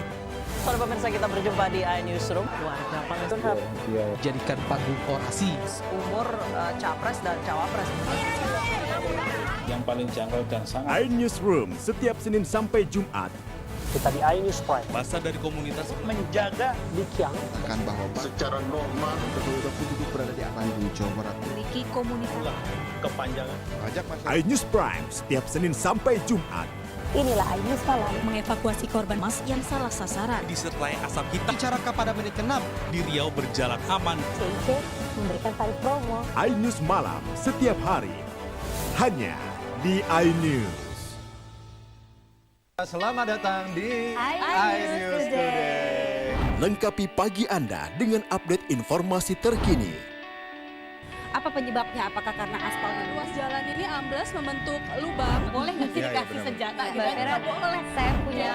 Sore pemirsa, kita berjumpa di iNewsroom. Warga Palestina Jadikan panggung orasi. umur capres dan cawapres. Yang paling janggal dan sangat. iNewsroom setiap Senin sampai Jumat. Kita di iNews Prime. Masa dari komunitas Menjaga Dikyang. Akan bahwa secara normal betul-betul penduduk berada di atas di Jawa Barat. Memiliki komunitas. Kepanjangan. iNews Prime setiap Senin sampai Jumat. Inilah iNews Malam mengevakuasi korban mas yang salah sasaran. Disertai asap hitam. Bicarakan pada menit ke-6 di Riau berjalan aman. CIC memberikan tarif promo. iNews Malam setiap hari. Hanya di iNews. Selamat datang di iNews Today. Lengkapi pagi Anda dengan update informasi terkini. Apa penyebabnya? Apakah karena aspalnya Ruas jalan ini amblas membentuk lubang. boleh nggak sih dikasih senjata? Nggak boleh. Saya punya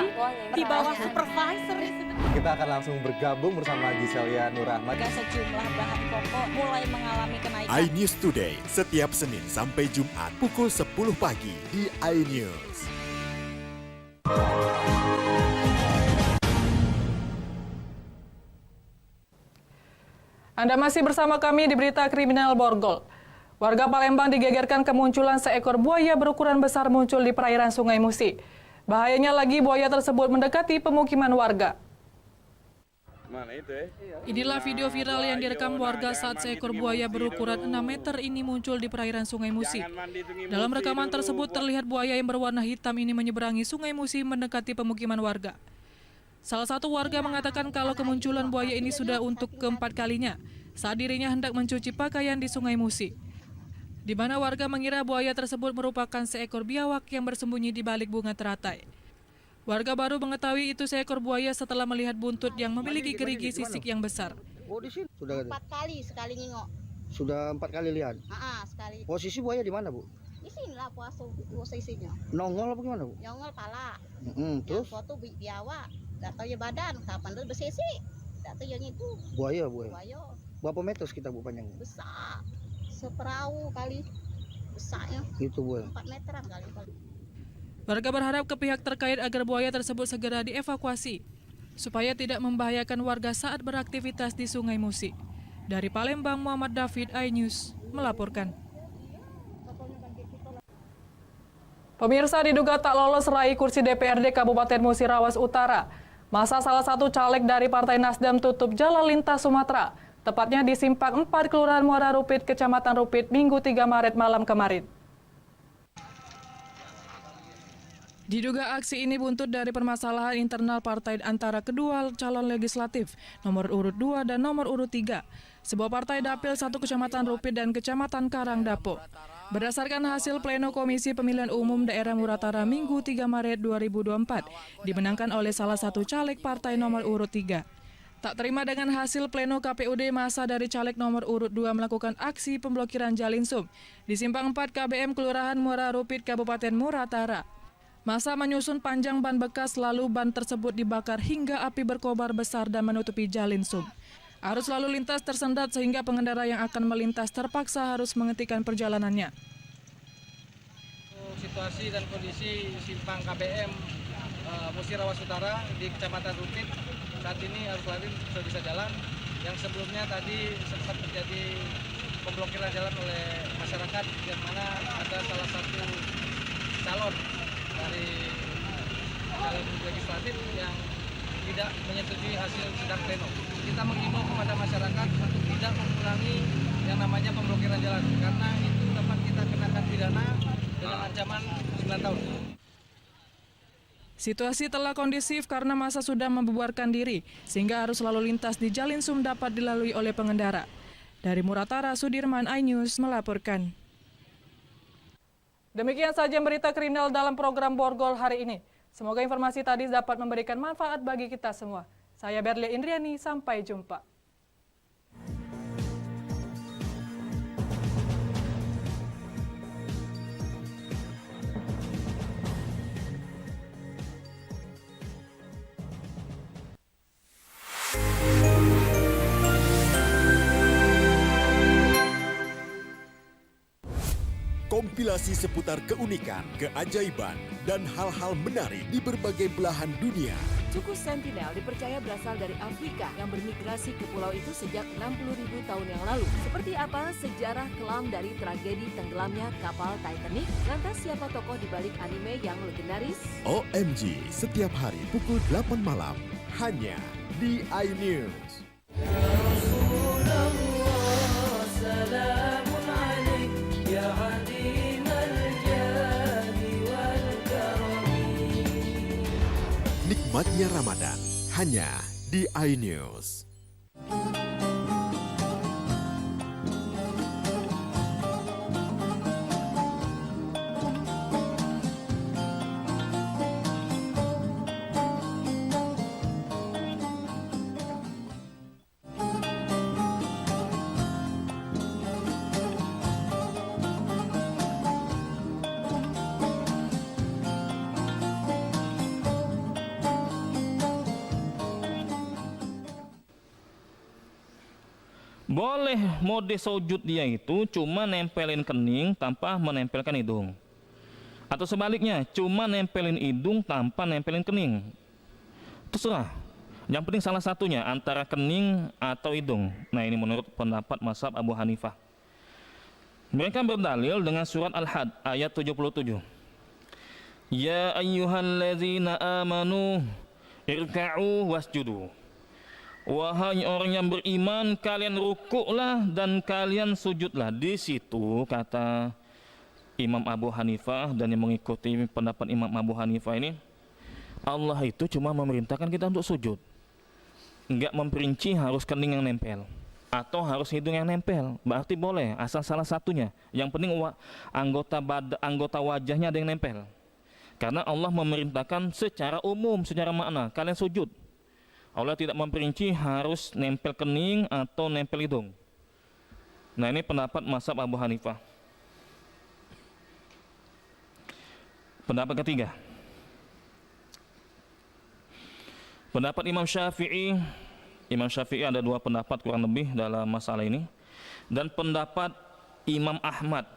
di bawah supervisor. Kita akan langsung bergabung bersama Giselia Nurrahmat. Sejumlah bahan pokok mulai mengalami kenaikan. iNews Today setiap Senin sampai Jumat pukul 10 pagi di iNews. Anda masih bersama kami di Berita Kriminal Borgol. Warga Palembang digegerkan kemunculan seekor buaya berukuran besar muncul di perairan Sungai Musi. Bahayanya lagi buaya tersebut mendekati pemukiman warga. Inilah video viral yang direkam warga saat seekor buaya berukuran 6 meter ini muncul di perairan Sungai Musi. Dalam rekaman tersebut terlihat buaya yang berwarna hitam ini menyeberangi Sungai Musi mendekati pemukiman warga. Salah satu warga mengatakan kalau kemunculan buaya ini sudah untuk keempat kalinya saat dirinya hendak mencuci pakaian di Sungai Musi, di mana warga mengira buaya tersebut merupakan seekor biawak yang bersembunyi di balik bunga teratai. Warga baru mengetahui itu seekor buaya setelah melihat buntut yang memiliki gerigi sisik yang besar. Oh, di sini sudah 4 kali sekali ngingok. Sudah 4 kali lihat. Sekali. Posisi buaya di mana, Bu? Di sinilah posisinya. Nongol apa gimana, Bu? Nyongol pala. Terus? Yang foto biawak. Tak tahu ya badan, kapan tuh bersisi. Tak tahu yang itu. Buaya. Buaya. Berapa meter sekitar, Bu, panjangnya? Besar. Seperahu kali. Besarnya. Itu buaya. 4 meteran kali. Warga berharap ke pihak terkait agar buaya tersebut segera dievakuasi supaya tidak membahayakan warga saat beraktivitas di Sungai Musi. Dari Palembang, Muhammad David, iNews melaporkan. Pemirsa, diduga tak lolos raih kursi DPRD Kabupaten Musirawas Utara. Masa salah satu caleg dari Partai Nasdem tutup jalan lintas Sumatera, tepatnya di Simpang 4 Kelurahan Muara Rupit, Kecamatan Rupit, Minggu 3 Maret malam kemarin. Diduga aksi ini buntut dari permasalahan internal partai antara kedua calon legislatif, nomor urut 2 dan nomor urut 3, sebuah partai dapil 1 Kecamatan Rupit dan Kecamatan Karangdapo. Berdasarkan hasil pleno Komisi Pemilihan Umum Daerah Muratara Minggu 3 Maret 2024, dimenangkan oleh salah satu caleg partai nomor urut 3. Tak terima dengan hasil pleno KPUD, masa dari caleg nomor urut 2 melakukan aksi pemblokiran Jalinsum di Simpang 4 KBM Kelurahan Muara Rupit, Kabupaten Muratara. Masa menyusun panjang ban bekas, lalu ban tersebut dibakar hingga api berkobar besar dan menutupi Jalinsum. Arus lalu lintas tersendat sehingga pengendara yang akan melintas terpaksa harus menghentikan perjalanannya. Situasi dan kondisi Simpang KBM Musirawas Utara di Kecamatan Rupit saat ini arus lalu lintas sudah bisa jalan. Yang sebelumnya tadi sempat terjadi pemblokiran jalan oleh masyarakat, yang mana ada salah satu calon dari calon legislatif yang tidak menyetujui hasil sidang pleno. Kita mengimbau kepada masyarakat untuk tidak mengulangi yang namanya pemblokiran jalan, karena itu dapat kita kenakan pidana dengan ancaman 9 tahun. Situasi telah kondisif karena massa sudah membubarkan diri, sehingga arus lalu lintas di Jalin Sum dapat dilalui oleh pengendara. Dari Muratara, Sudirman, iNews melaporkan. Demikian saja berita kriminal dalam program Borgol hari ini. Semoga informasi tadi dapat memberikan manfaat bagi kita semua. Saya Berlia Indriani, sampai jumpa. Kompilasi seputar keunikan, keajaiban, dan hal-hal menarik di berbagai belahan dunia. Suku Sentinel dipercaya berasal dari Afrika yang bermigrasi ke pulau itu sejak 60.000 tahun yang lalu. Seperti apa sejarah kelam dari tragedi tenggelamnya kapal Titanic? Lantas siapa tokoh di balik anime yang legendaris? OMG, setiap hari pukul 8 malam, hanya di iNews. Nikmatnya Ramadan, hanya di iNews. Boleh mode sujud dia itu cuma nempelin kening tanpa menempelkan hidung. Atau sebaliknya, cuma nempelin hidung tanpa nempelin kening. Terserah. Yang penting salah satunya antara kening atau hidung. Nah, ini menurut pendapat mazhab Abu Hanifah. Mereka berdalil dengan surat Al-Had ayat 77. Ya ayyuhallazina amanu irka'u wasjudu. Wahai orang yang beriman, kalian rukuklah dan kalian sujudlah. Di situ kata Imam Abu Hanifah dan yang mengikuti pendapat Imam Abu Hanifah ini, Allah itu cuma memerintahkan kita untuk sujud, enggak memperinci harus kening yang nempel atau harus hidung yang nempel. Berarti boleh asal salah satunya. Yang penting anggota wajahnya ada yang nempel. Karena Allah memerintahkan secara umum, secara makna kalian sujud. Allah tidak memperinci harus nempel kening atau nempel hidung. Nah, ini pendapat mazhab Abu Hanifah. Pendapat ketiga, pendapat Imam Syafi'i. Imam Syafi'i ada dua pendapat kurang lebih dalam masalah ini. Dan pendapat Imam Ahmad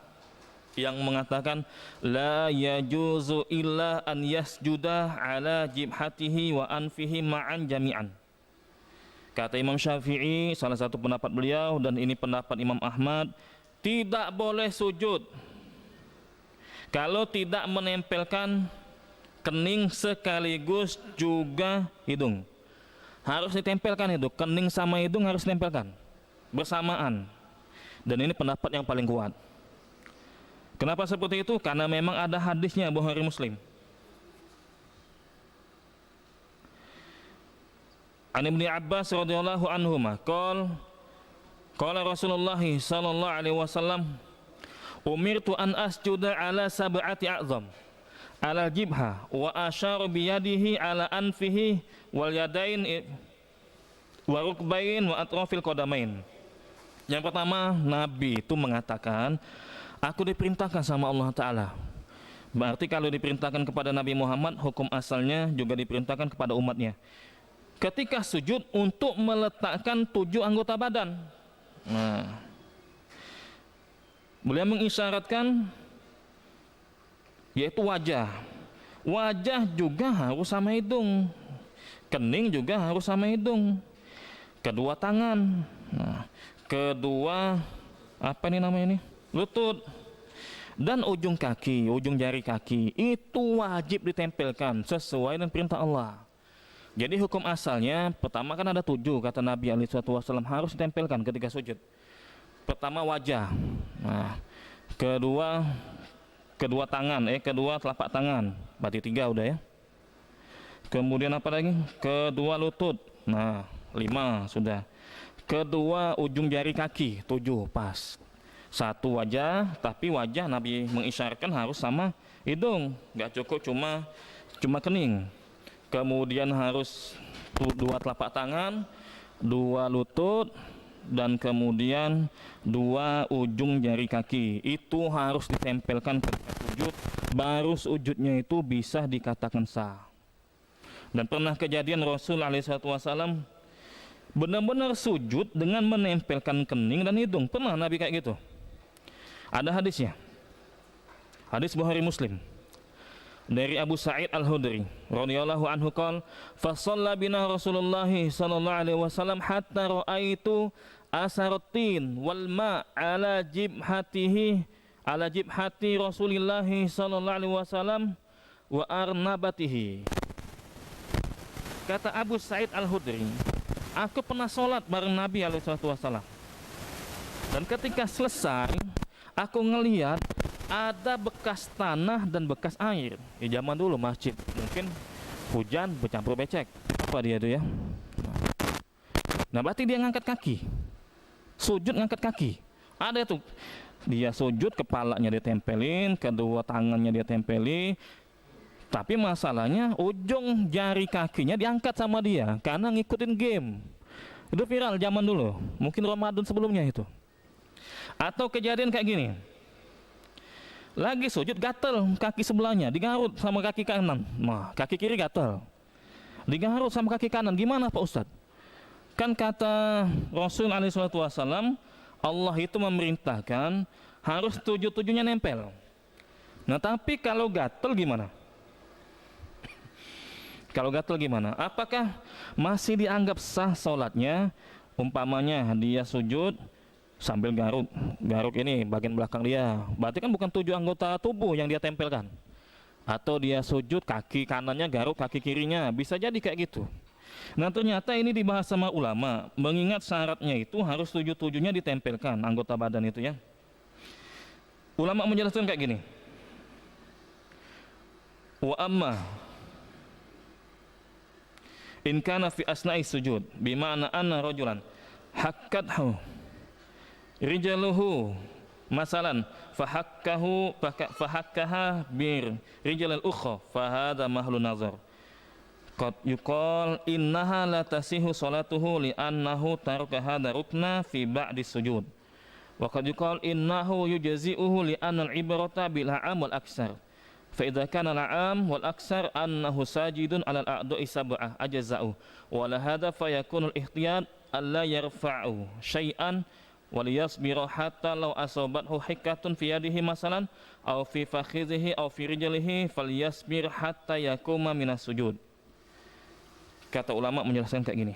yang mengatakan la yajuzu illa an yasjuda ala jibhatihi wa anfihi ma'an jami'an. Kata Imam Syafi'i, salah satu pendapat beliau dan ini pendapat Imam Ahmad, tidak boleh sujud kalau tidak menempelkan kening sekaligus juga hidung. Harus ditempelkan itu, kening sama hidung harus ditempelkan bersamaan. Dan ini pendapat yang paling kuat. Kenapa seperti itu? Karena memang ada hadisnya Bukhari Muslim. An Ibnu Abbas radhiyallahu anhuma qala Rasulullah sallallahu alaihi wasallam umirtu an asjuda ala sab'ati a'zam ala jibha wa asyara bi yadihi ala anfihi wal yadain wa rukbain wa atrafil qadamain. Yang pertama, Nabi itu mengatakan, aku diperintahkan sama Allah Ta'ala. Berarti kalau diperintahkan kepada Nabi Muhammad, hukum asalnya juga diperintahkan kepada umatnya. Ketika sujud untuk meletakkan 7 anggota badan. Nah, beliau mengisyaratkan yaitu wajah. Wajah juga harus sama hidung. Kening juga harus sama hidung. Kedua tangan. Nah, kedua apa ini namanya ini? Lutut dan ujung kaki, ujung jari kaki itu wajib ditempelkan sesuai dengan perintah Allah. Jadi hukum asalnya pertama kan ada 7 kata Nabi SAW harus ditempelkan ketika sujud. Pertama wajah, nah kedua tangan, kedua telapak tangan, berarti 3 udah ya. Kemudian apa lagi? Kedua lutut. Nah, 5 sudah. Kedua ujung jari kaki, 7 pas. 1 wajah, tapi wajah Nabi mengisyaratkan harus sama hidung, nggak cukup cuma kening. Kemudian harus 2 telapak tangan, 2 lutut, dan kemudian 2 ujung jari kaki. Itu harus ditempelkan ketika sujud, baru sujudnya itu bisa dikatakan sah. Dan pernah kejadian Rasul SAW benar-benar sujud dengan menempelkan kening dan hidung. Pernah Nabi kayak gitu. Ada hadisnya. Hadis Bukhari Muslim. Dari Abu Sa'id Al-Khudri radhiyallahu anhu qala fa shalla bina Rasulullah sallallahu alaihi wasallam hatta ra'aitu asaratin wal ma ala jibhatihi ala jibhati Rasulillah sallallahu alaihi wasallam wa arnabatihi. Kata Abu Sa'id Al-Khudri, aku pernah sholat bareng Nabi alaihi wasallam. Dan ketika selesai, aku ngelihat ada bekas tanah dan bekas air. Di zaman dulu masjid, mungkin hujan bercampur becek. Apa dia itu ya? Nah, berarti dia ngangkat kaki. Sujud ngangkat kaki. Ada tuh. Dia sujud, kepalanya ditempelin, kedua tangannya dia tempeli. Tapi masalahnya ujung jari kakinya diangkat sama dia karena ngikutin game. Itu viral zaman dulu, mungkin Ramadan sebelumnya itu. Atau kejadian kayak gini, lagi sujud gatel kaki sebelahnya, digarut sama kaki kanan. Nah, kaki kiri gatel, digarut sama kaki kanan. Gimana Pak Ustadz? Kan kata Rasul SAW, Allah itu memerintahkan harus 7-7-nya nempel. Nah, tapi kalau gatel gimana? Kalau gatel gimana? Apakah masih dianggap sah sholatnya? Umpamanya dia sujud sambil garuk. Garuk ini bagian belakang dia. Berarti kan bukan 7 anggota tubuh yang dia tempelkan. Atau dia sujud kaki kanannya garuk kaki kirinya. Bisa jadi kayak gitu. Nah, ternyata ini dibahas sama ulama. Mengingat syaratnya itu harus 7-7-nya ditempelkan anggota badan itu ya. Ulama menjelaskan kayak gini. Wa amma in kana fi asna'i sujud bima'na anna rajulan hakkathu rijaluhu masalan fahakkaha bir rijal al-ukhra fahadha mahlu nazar qad yuqal innaha la tasihu salatuhu li annahu taraka hadha rukna fi ba'di sujud wa qad yuqal innahu yujzi'uhu li anna al-ibrata bil a'am wal aksar. فإذا كان العام والأكثر أنه ساجد على الأعضاء 7 أجزاء ولهذا فيكون الاحتياط ألا يرفع شيئا وليصبر حتى لو أصابته حكة في يده مثلا أو في فخذه أو في رجله فليصبر حتى يقوم من السجود. Kata ulama menjelaskan kayak gini.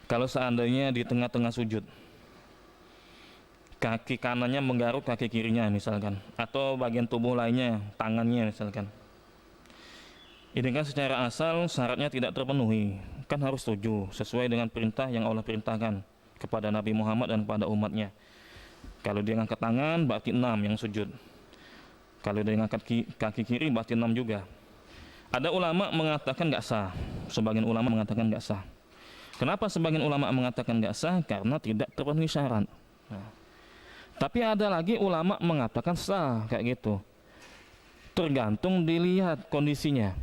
Kalau seandainya di tengah-tengah sujud kaki kanannya menggaruk kaki kirinya misalkan, atau bagian tubuh lainnya, tangannya misalkan. Ini kan secara asal syaratnya tidak terpenuhi, kan harus setuju sesuai dengan perintah yang Allah perintahkan kepada Nabi Muhammad dan kepada umatnya. Kalau dia ngangkat tangan berarti 6 yang sujud. Kalau dia ngangkat kaki kiri berarti 6 juga. Ada ulama mengatakan nggak sah, sebagian ulama mengatakan nggak sah. Kenapa sebagian ulama mengatakan nggak sah? Karena tidak terpenuhi syarat. Nah, tapi ada lagi ulama mengatakan sah kayak gitu. Tergantung dilihat kondisinya.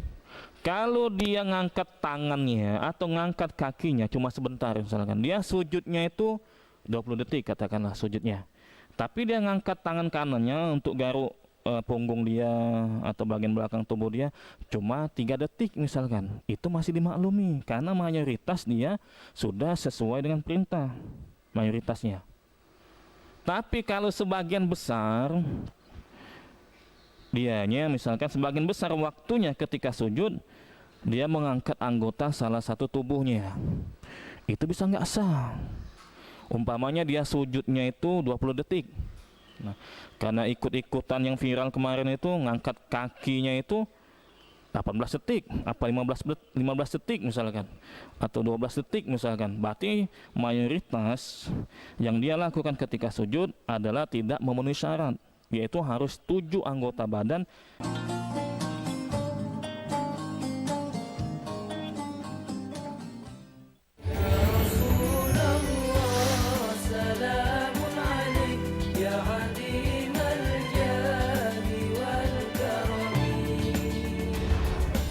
Kalau dia ngangkat tangannya atau ngangkat kakinya cuma sebentar misalkan, dia sujudnya itu 20 detik katakanlah sujudnya. Tapi dia ngangkat tangan kanannya untuk garuk punggung dia atau bagian belakang tubuh dia cuma 3 detik misalkan. Itu masih dimaklumi karena mayoritas dia sudah sesuai dengan perintah. Mayoritasnya. Tapi kalau sebagian besar dianya misalkan sebagian besar waktunya ketika sujud dia mengangkat anggota salah satu tubuhnya, itu bisa nggak sah. Umpamanya dia sujudnya itu 20 detik. Nah, karena ikut-ikutan yang viral kemarin itu ngangkat kakinya itu 18 detik, apa 15 detik misalkan, atau 12 detik misalkan. Berarti mayoritas yang dia lakukan ketika sujud adalah tidak memenuhi syarat, yaitu harus 7 anggota badan.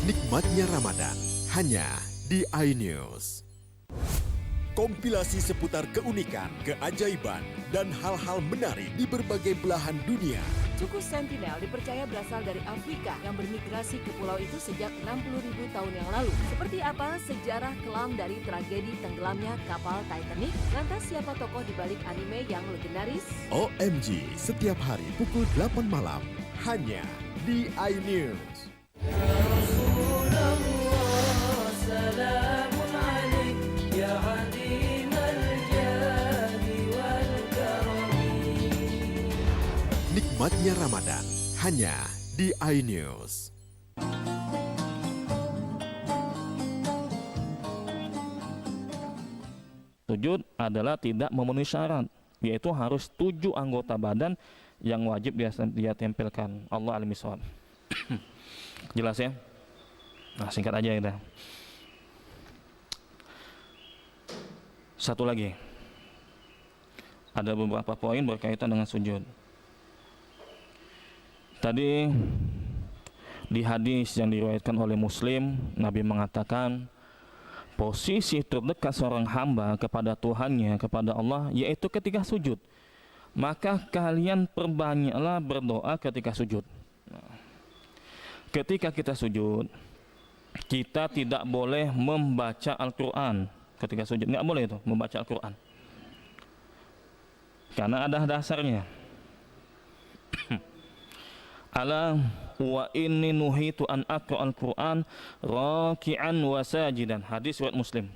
Nikmatnya Ramadan hanya di iNews. Kompilasi seputar keunikan, keajaiban, dan hal-hal menarik di berbagai belahan dunia. Suku Sentinel dipercaya berasal dari Afrika yang bermigrasi ke pulau itu sejak 60.000 tahun yang lalu. Seperti apa sejarah kelam dari tragedi tenggelamnya kapal Titanic? Lantas siapa tokoh di balik anime yang legendaris? OMG setiap hari pukul 8 malam hanya di iNews. Nikmatnya Ramadan hanya di iNews. Sujud adalah tidak memenuhi syarat, yaitu harus 7 anggota badan yang wajib dia tempelkan. Allah alim bisawab. Jelas ya? Nah, singkat aja ya. Satu lagi. Ada beberapa poin berkaitan dengan sujud. Tadi di hadis yang diriwayatkan oleh Muslim, Nabi mengatakan posisi terdekat seorang hamba kepada Tuhannya, kepada Allah, yaitu ketika sujud. Maka kalian perbanyaklah berdoa ketika sujud. Ketika kita sujud, kita tidak boleh membaca Al-Quran. Ketika sujud, nggak boleh itu membaca Al-Quran, karena ada dasarnya. Ala wa inni nuhitu an aqra al-Quran raki'an wa sajidan. Hadis riwayat Muslim.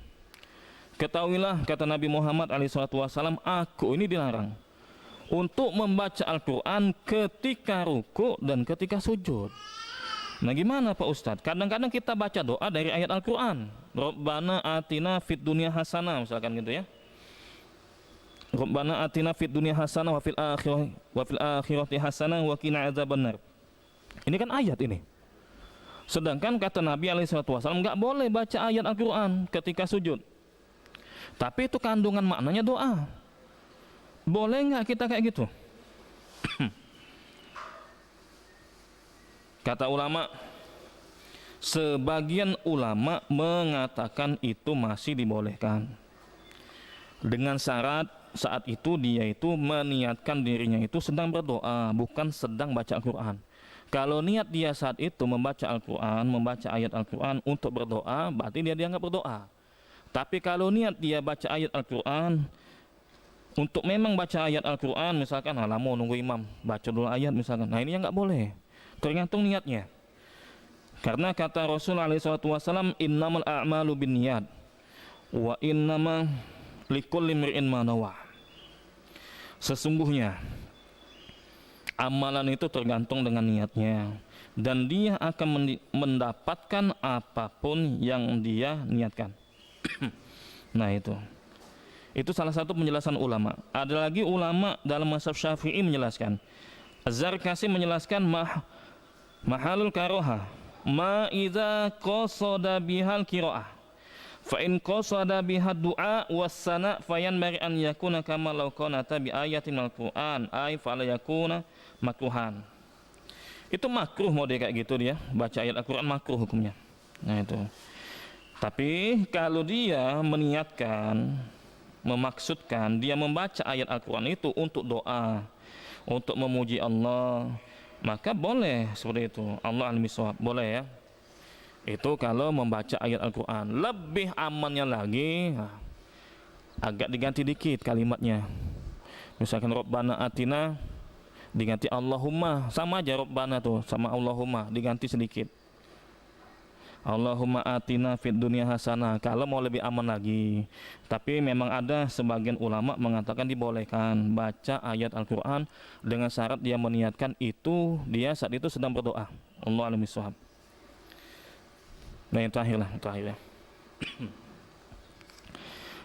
Ketahuilah, kata Nabi Muhammad SAW, aku ini dilarang untuk membaca Al-Quran ketika ruku dan ketika sujud. Nah, gimana Pak Ustadz? Kadang-kadang kita baca doa dari ayat Al-Quran. Rabbana atina fid dunya hasanah, misalkan gitu ya. Rabbana atina fid dunya hasanah wa fil akhirati hasanah wa qina adzabannar. Ini kan ayat ini. Sedangkan kata Nabi SAW enggak boleh baca ayat Al-Quran ketika sujud. Tapi itu kandungan maknanya doa. Boleh enggak kita kayak gitu? Kata ulama, sebagian ulama mengatakan itu masih dibolehkan, dengan syarat saat itu dia itu meniatkan dirinya itu sedang berdoa, bukan sedang baca Al-Quran. Kalau niat dia saat itu membaca Al-Quran, membaca ayat Al-Quran untuk berdoa, berarti dia dianggap berdoa. Tapi kalau niat dia baca ayat Al-Quran untuk memang baca ayat Al-Quran, misalkan mau nunggu imam baca dulu ayat misalkan, nah ini yang nggak boleh, tergantung niatnya. Karena kata Rasulullah SAW, innamal a'malu binniyat wa innama likulli imri'in ma nawa. Sesungguhnya amalan itu tergantung dengan niatnya, dan dia akan mendapatkan apapun yang dia niatkan. Nah, itu salah satu penjelasan ulama. Ada lagi ulama dalam mazhab Syafi'i menjelaskan, Az-Zarkasi menjelaskan mahalul karoha ma idza qasada bihal qiraah fa in qasada bihad du'a was-sana fayanbaghi an yakuna kama law qanata bi ayatin al-Qur'an ay fala yakuna makruhan. Itu makruh model kayak gitu dia, baca ayat Al-Qur'an makruh hukumnya. Nah itu. Tapi kalau dia meniatkan, memaksudkan dia membaca ayat Al-Qur'an itu untuk doa, untuk memuji Allah, maka boleh seperti itu. Allah alim bisawab, boleh ya. Itu kalau membaca ayat Al-Quran. Lebih amannya lagi, agak diganti dikit kalimatnya. Misalkan Rabbana atina diganti Allahumma, sama aja Rabbana tuh sama Allahumma diganti sedikit. Allahumma atina fid dunya hasanah, kalau mau lebih aman lagi. Tapi memang ada sebagian ulama mengatakan dibolehkan baca ayat Al-Quran dengan syarat dia meniatkan itu dia saat itu sedang berdoa. Allah alim bisawab. Nah, yang terakhir ya.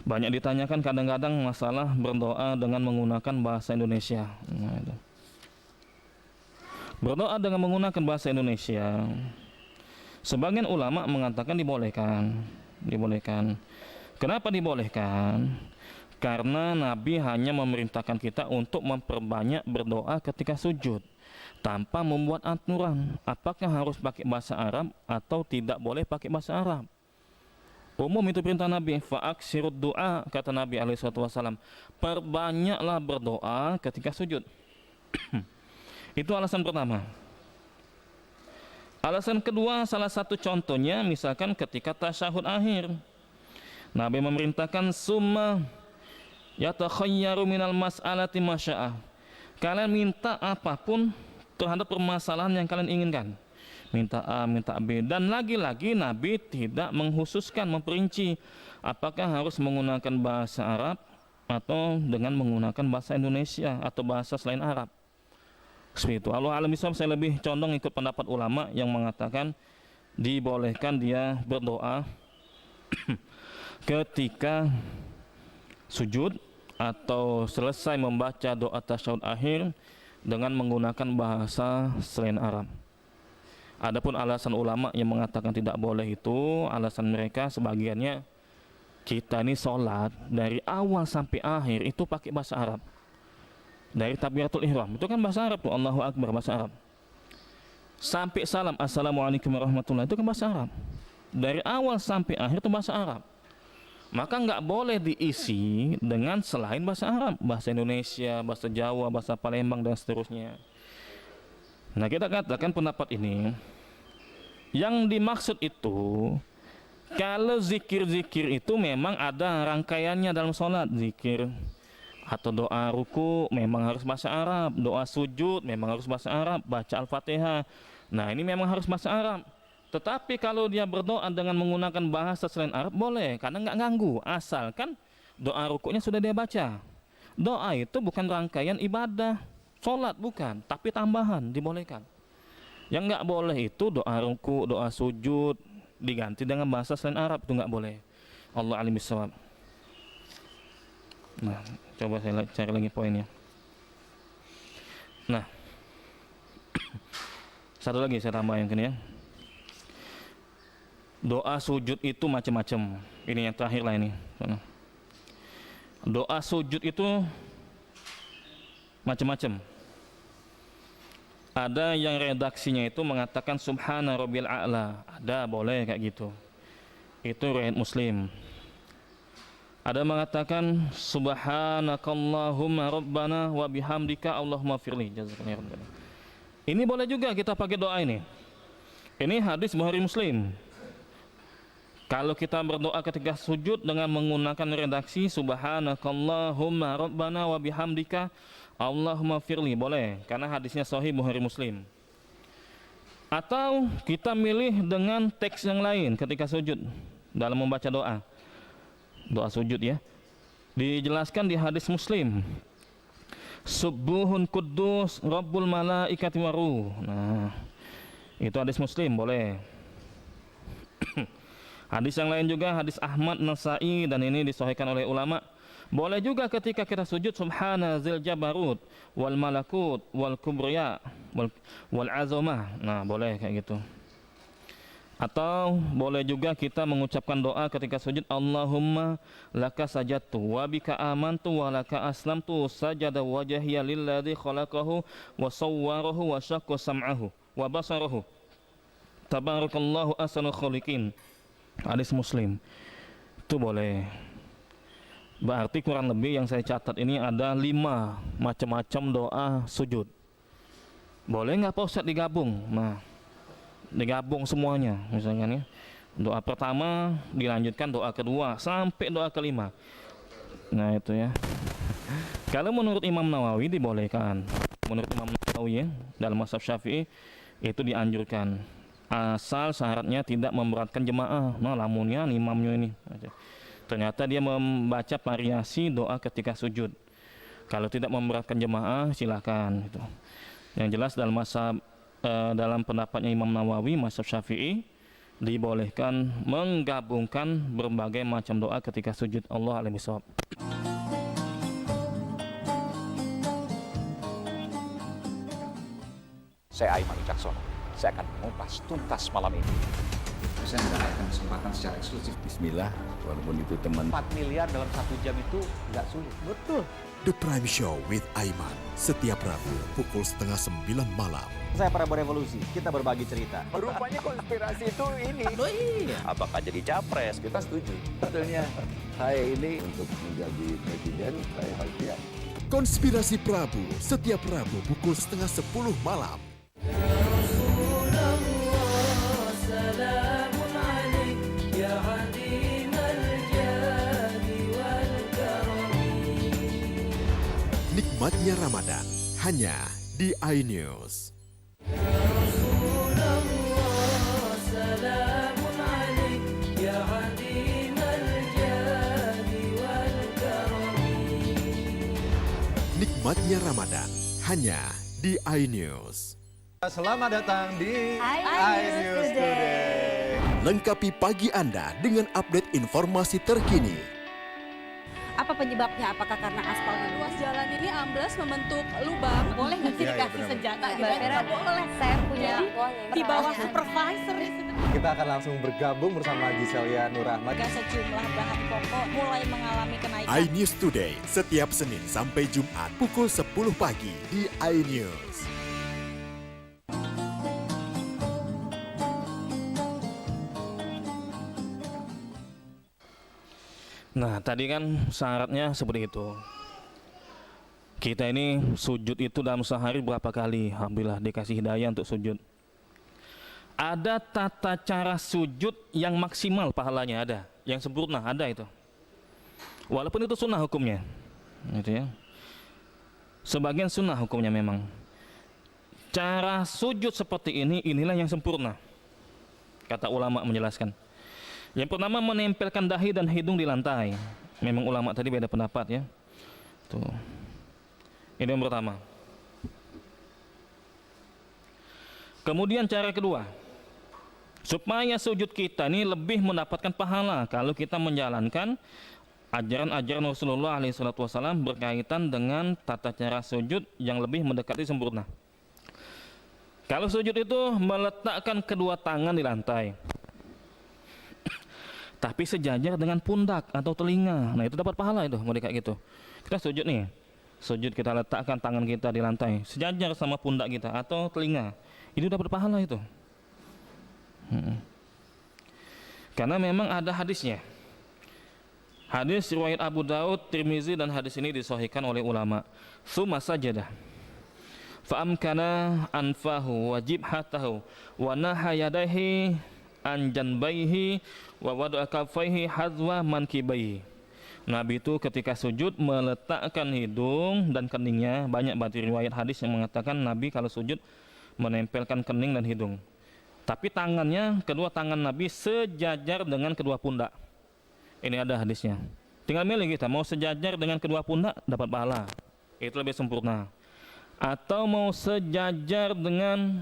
Banyak ditanyakan kadang-kadang masalah berdoa dengan menggunakan bahasa Indonesia. Nah, itu. Berdoa dengan menggunakan bahasa Indonesia, sebagian ulama mengatakan dibolehkan. Kenapa dibolehkan? Karena Nabi hanya memerintahkan kita untuk memperbanyak berdoa ketika sujud tanpa membuat aturan apakah harus pakai bahasa Arab atau tidak boleh pakai bahasa Arab. Umum itu perintah Nabi, fa'aksirud doa, kata Nabi SAW, perbanyaklah berdoa ketika sujud. Itu alasan pertama. Alasan kedua, salah satu contohnya misalkan ketika tasyahud akhir, Nabi memerintahkan summa yatakhayyaru minal mas'alati masya'ah. Kalian minta apapun terhadap permasalahan yang kalian inginkan. Minta A, minta B. Dan lagi-lagi Nabi tidak menghususkan, memperinci apakah harus menggunakan bahasa Arab atau dengan menggunakan bahasa Indonesia atau bahasa selain Arab. Seperti itu. Allah alam bisawab, saya lebih condong ikut pendapat ulama yang mengatakan dibolehkan dia berdoa ketika sujud atau selesai membaca doa tasyahud akhir dengan menggunakan bahasa selain Arab. Adapun alasan ulama yang mengatakan tidak boleh itu, alasan mereka sebagiannya, kita ini sholat dari awal sampai akhir itu pakai bahasa Arab. Dari takbiratul ihram itu kan bahasa Arab tuh, Allahu Akbar bahasa Arab. Sampai salam assalamualaikum warahmatullahi itu kan bahasa Arab. Dari awal sampai akhir itu bahasa Arab. Maka nggak boleh diisi dengan selain bahasa Arab, bahasa Indonesia, bahasa Jawa, bahasa Palembang dan seterusnya. Nah, kita katakan pendapat ini yang dimaksud itu kalau zikir-zikir itu memang ada rangkaiannya dalam sholat. Zikir atau doa ruku memang harus bahasa Arab, doa sujud memang harus bahasa Arab, baca Al-Fatihah, nah ini memang harus bahasa Arab. Tetapi kalau dia berdoa dengan menggunakan bahasa selain Arab boleh, karena nggak ganggu, asalkan doa rukunya sudah dia baca. Doa itu bukan rangkaian ibadah sholat, bukan, tapi tambahan, dibolehkan. Yang nggak boleh itu doa ruku, doa sujud diganti dengan bahasa selain Arab, itu nggak boleh. Allah alim bisawab. Nah, coba saya cari lagi poinnya. Nah, satu lagi saya tambah yang ini ya. Doa sujud itu macam-macam. Ini yang terakhir lah ini. Doa sujud itu macam-macam. Ada yang redaksinya itu mengatakan subhana rabbil a'la. Ada, boleh kayak gitu. Itu riwayat Muslim. Ada mengatakan subhanakallahumma rabbana wa bihamdika allahumma firli. Jazakallahu. Ini boleh juga kita pakai doa ini. Ini hadis Bukhari Muslim. Kalau kita berdoa ketika sujud dengan menggunakan redaksi subhanakallahumma rabbana wa bihamdika allahumma firli, boleh, karena hadisnya sahih Bukhari Muslim. Atau kita milih dengan teks yang lain ketika sujud dalam membaca doa. Doa sujud ya. Dijelaskan di hadis Muslim. Subuhun Quddus Rabbul Malaikati waruh. Nah, itu hadis Muslim, boleh. Hadis yang lain juga hadis Ahmad, Nasai, dan ini disahihkan oleh ulama. Boleh juga ketika kita sujud subhana zil jabarut wal malakut wal kubriya wal azamah. Nah, boleh kayak gitu. Atau boleh juga kita mengucapkan doa ketika sujud Allahumma laka sajadtu wa bika amantu wa laka aslamtu sajada wajhiya lilladzi khalaqahu wa sawwarahu wa syaqqa sam'ahu wa basarahu tabarakallahu ahsanul khaliqin. Hadis Muslim. Itu boleh. Berarti kurang lebih yang saya catat ini ada 5 macam-macam doa sujud. Boleh nggak Pak Ustadz digabung? Nah, digabung semuanya misalnya ya. Doa pertama dilanjutkan doa kedua sampai doa kelima. Nah itu ya. Kalau menurut Imam Nawawi dibolehkan. Menurut Imam Nawawi ya, dalam mazhab Syafi'i itu dianjurkan. Asal syaratnya tidak memberatkan jemaah. Nah lamunnya imamnya ini. Ternyata dia membaca variasi doa ketika sujud. Kalau tidak memberatkan jemaah silakan. Gitu. Yang jelas dalam mazhab dalam pendapatnya Imam Nawawi, mazhab Syafi'i, dibolehkan menggabungkan berbagai macam doa ketika sujud. Allah a'lam bishawab. Saya Aiman Wicaksono. Saya akan mengupas tuntas malam ini. Saya mendapatkan kesempatan secara eksklusif. Bismillah, walaupun itu teman. 4 miliar dalam 1 jam itu nggak sulit. Betul. The Prime Show with Aiman setiap Rabu pukul 8:30 malam. Saya Prabowo Revolusi, kita berbagi cerita. Rupanya konspirasi itu ini. Apakah jadi capres? Kita setuju. Sebetulnya saya ini untuk menjadi presiden, saya harus siap. Konspirasi Prabu setiap Rabu pukul 9:30 malam. Nikmatnya Ramadan hanya di iNews. Nikmatnya Ramadan hanya di iNews. Selamat datang di iNews Today. Lengkapi pagi Anda dengan update informasi terkini. Apa penyebabnya? Apakah karena aspal ruas jalan ini amblas membentuk lubang? Boleh nggak sih dikasih senjata? Nggak boleh. Saya punya di bawah supervisor. Kita akan langsung bergabung bersama Giselia Nur Ahmad. Sejumlah bahan pokok mulai mengalami kenaikan. iNews Today setiap Senin sampai Jumat pukul 10 pagi di iNews. Nah, tadi kan syaratnya seperti itu. Kita ini sujud itu dalam sehari berapa kali? Alhamdulillah dikasih hidayah untuk sujud. Ada tata cara sujud yang maksimal pahalanya ada, yang sempurna ada itu. Walaupun itu sunnah hukumnya, gitu ya. Sebagian sunnah hukumnya memang. Cara sujud seperti ini, inilah yang sempurna. Kata ulama menjelaskan. Yang pertama menempelkan dahi dan hidung di lantai. Memang ulama tadi beda pendapat ya. Tuh. Ini yang pertama. Kemudian cara kedua, supaya sujud kita ini lebih mendapatkan pahala kalau kita menjalankan ajaran-ajaran Rasulullah SAW berkaitan dengan tata cara sujud yang lebih mendekati sempurna. Kalau sujud itu meletakkan kedua tangan di lantai, tapi sejajar dengan pundak atau telinga. Nah itu dapat pahala itu, mau kayak gitu. Kita sujud nih, sujud kita letakkan tangan kita di lantai, sejajar sama pundak kita atau telinga. Itu dapat pahala itu. Karena memang ada hadisnya. Hadis riwayat Abu Daud, Tirmizi dan hadis ini disahihkan oleh ulama. Tsumma sajadah. Fa'amkana anfahu wajib hatahu wa nahayadahi an janbaihi wa wada'a kaffaihi hadzwa mankibaihi. Nabi itu ketika sujud meletakkan hidung dan keningnya. Banyak berarti riwayat hadis yang mengatakan Nabi kalau sujud menempelkan kening dan hidung. Tapi tangannya, kedua tangan Nabi sejajar dengan kedua pundak. Ini ada hadisnya. Tinggal milih kita, mau sejajar dengan kedua pundak dapat pahala. Itu lebih sempurna. Atau mau sejajar dengan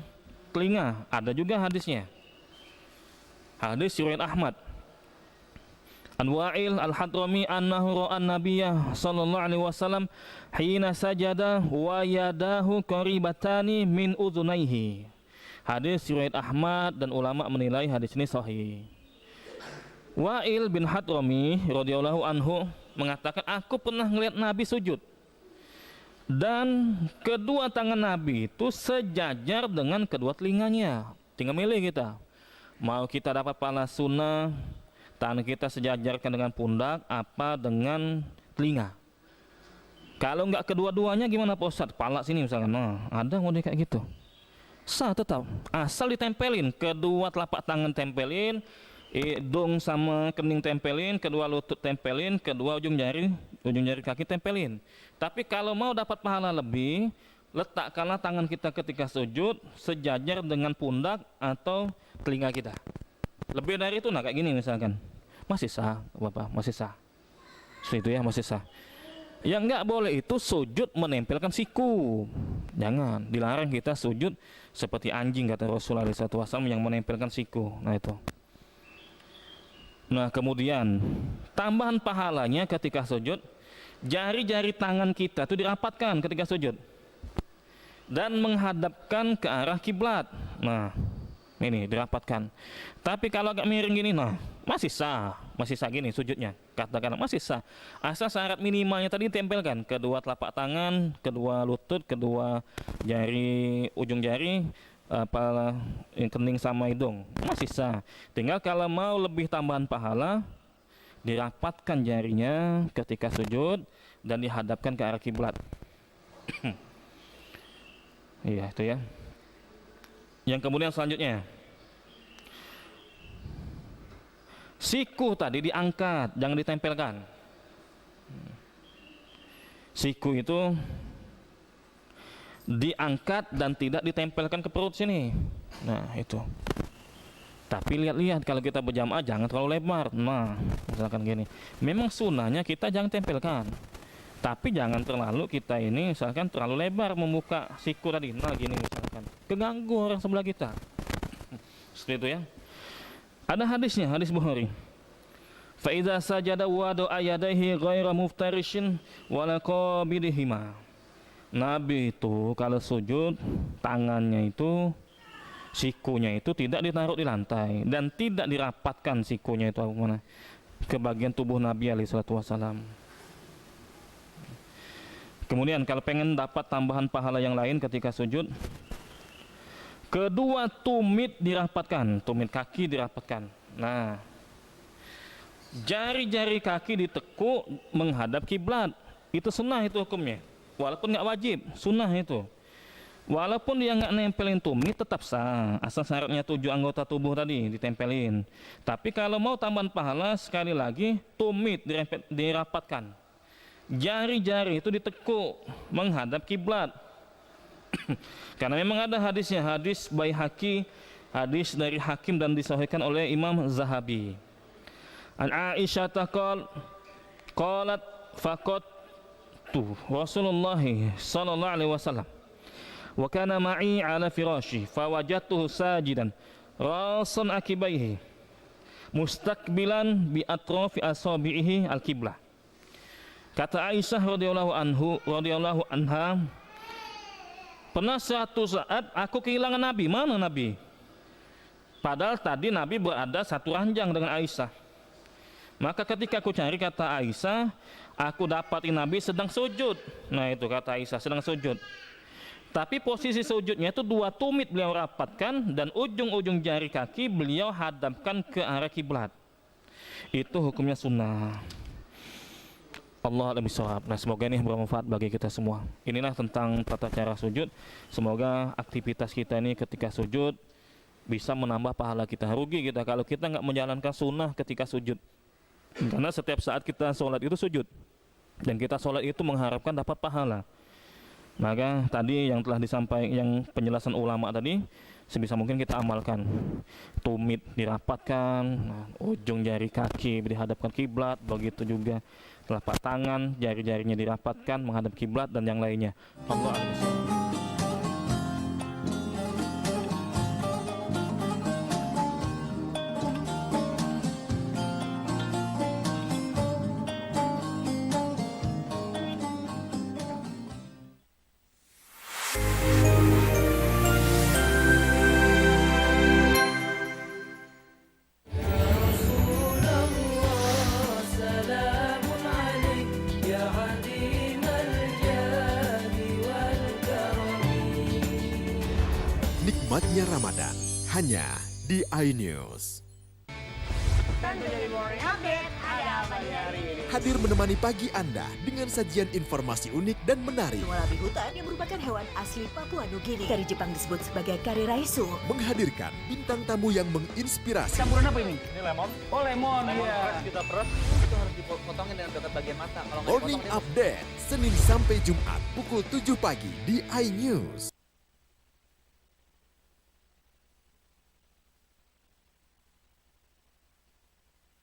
telinga, ada juga hadisnya. Hadis riwayat Ahmad. An Wa'il Al-Hadrami annahu ra'a an-nabiyya sallallahu alaihi wasallam hina sajada wa yadahu qaribatani min udhunaihi. Hadis riwayat Ahmad dan ulama menilai hadis ini sahih. Wa'il bin Hadrami radhiyallahu anhu mengatakan, aku pernah melihat Nabi sujud dan kedua tangan Nabi itu sejajar dengan kedua telinganya. Tinggal milih kita. Mau kita dapat pahala sunnah, tangan kita sejajarkan dengan pundak apa dengan telinga. Kalau enggak kedua-duanya gimana Pak Ustadz? Pala sini misalkan. Nah, ada model kayak gitu. Sah tetap. Asal ditempelin, kedua telapak tangan tempelin, hidung sama kening tempelin, kedua lutut tempelin, kedua ujung jari kaki tempelin. Tapi kalau mau dapat pahala lebih, letakkanlah tangan kita ketika sujud sejajar dengan pundak atau telinga kita. Lebih dari itu, nah kayak gini misalkan, masih sah, Bapak, masih sah. Itu ya masih sah. Yang enggak boleh itu sujud menempelkan siku. Jangan, dilarang kita sujud seperti anjing kata Rasulullah SAW yang menempelkan siku. Nah itu. Nah kemudian tambahan pahalanya ketika sujud, jari-jari tangan kita itu dirapatkan ketika sujud dan menghadapkan ke arah kiblat. Nah, ini dirapatkan. Tapi kalau agak miring gini, nah masih sah, masih sah gini sujudnya, katakanlah masih sah. Asal syarat minimalnya tadi ditempelkan, kedua telapak tangan, kedua lutut, kedua jari, ujung jari, kening sama hidung, masih sah. Tinggal kalau mau lebih tambahan pahala, dirapatkan jarinya ketika sujud dan dihadapkan ke arah kiblat. Iya itu ya. Yang kemudian selanjutnya, siku tadi diangkat, jangan ditempelkan. Siku itu diangkat dan tidak ditempelkan ke perut sini. Nah itu. Tapi lihat-lihat kalau kita berjamaah jangan terlalu lebar. Nah misalkan gini, memang sunnahnya kita jangan tempelkan, tapi jangan terlalu kita ini misalkan terlalu lebar membuka siku tadi. Nah gini misalkan, keganggu orang sebelah kita. Seperti itu ya. Ada hadisnya, hadis Bukhari. Fa idza sajada wa da'a yadayhi ghaira muftarishin wala qabidihima. Nabi itu kalau sujud tangannya itu, sikunya itu tidak ditaruh di lantai dan tidak dirapatkan sikunya itu mana ke bagian tubuh Nabi alaihi salatu wasalam. Kemudian kalau pengen dapat tambahan pahala yang lain ketika sujud, kedua tumit dirapatkan, tumit kaki dirapatkan. Nah, jari-jari kaki ditekuk menghadap kiblat. Itu sunnah itu hukumnya. Walaupun nggak wajib, sunnah itu. Walaupun dia nggak nempelin tumit tetap sah, asal syaratnya 7 anggota tubuh tadi ditempelin. Tapi kalau mau tambahan pahala, sekali lagi tumit dirapatkan. Jari-jari itu ditekuk menghadap kiblat. Karena memang ada hadisnya, hadis Baihaqi, hadis dari Hakim dan disahihkan oleh Imam Zahabi. An Aisyah qalat faqattu Rasulullah sallallahu alaihi wasallam wa kana ma'i ala firashi fawajadtuhu sajidan rasan akibaihi mustaqbilan bi atrafi asabihi al-qiblah. Kata Aisyah radhiyallahu anha, pernah suatu saat aku kehilangan Nabi. Mana Nabi? Padahal tadi Nabi berada satu ranjang dengan Aisyah. Maka ketika aku cari, kata Aisyah, aku dapati Nabi sedang sujud. Nah itu kata Aisyah, sedang sujud. Tapi posisi sujudnya itu 2 tumit beliau rapatkan dan ujung-ujung jari kaki beliau hadapkan ke arah kiblat. Itu hukumnya sunnah. Allah lebih shawab. Nah semoga ini bermanfaat bagi kita semua. Inilah tentang tata cara sujud. Semoga aktivitas kita ini ketika sujud bisa menambah pahala kita. Rugi kita kalau kita nggak menjalankan sunnah ketika sujud. Karena setiap saat kita sholat itu sujud, dan kita sholat itu mengharapkan dapat pahala. Maka tadi yang telah disampaikan, yang penjelasan ulama tadi, sebisa mungkin kita amalkan. Tumit dirapatkan, ujung jari kaki dihadapkan kiblat, begitu juga telapak tangan, jari-jarinya dirapatkan menghadap kiblat dan yang lainnya. Allah a'lam. Nikmatnya Ramadan hanya di iNews. Hadir menemani pagi Anda dengan sajian informasi unik dan menarik. Walabi hutan yang merupakan hewan asli Papua Nugini dari Jepang disebut sebagai kare raisu. Menghadirkan bintang tamu yang menginspirasi. Campuran apa ini? Ini lemon. Oh lemon, lemon iya. Fresh kita peras. Itu harus dipotongin dengan dekat bagian mata. Kalau Morning Update, Senin sampai Jumat pukul 7 pagi di iNews.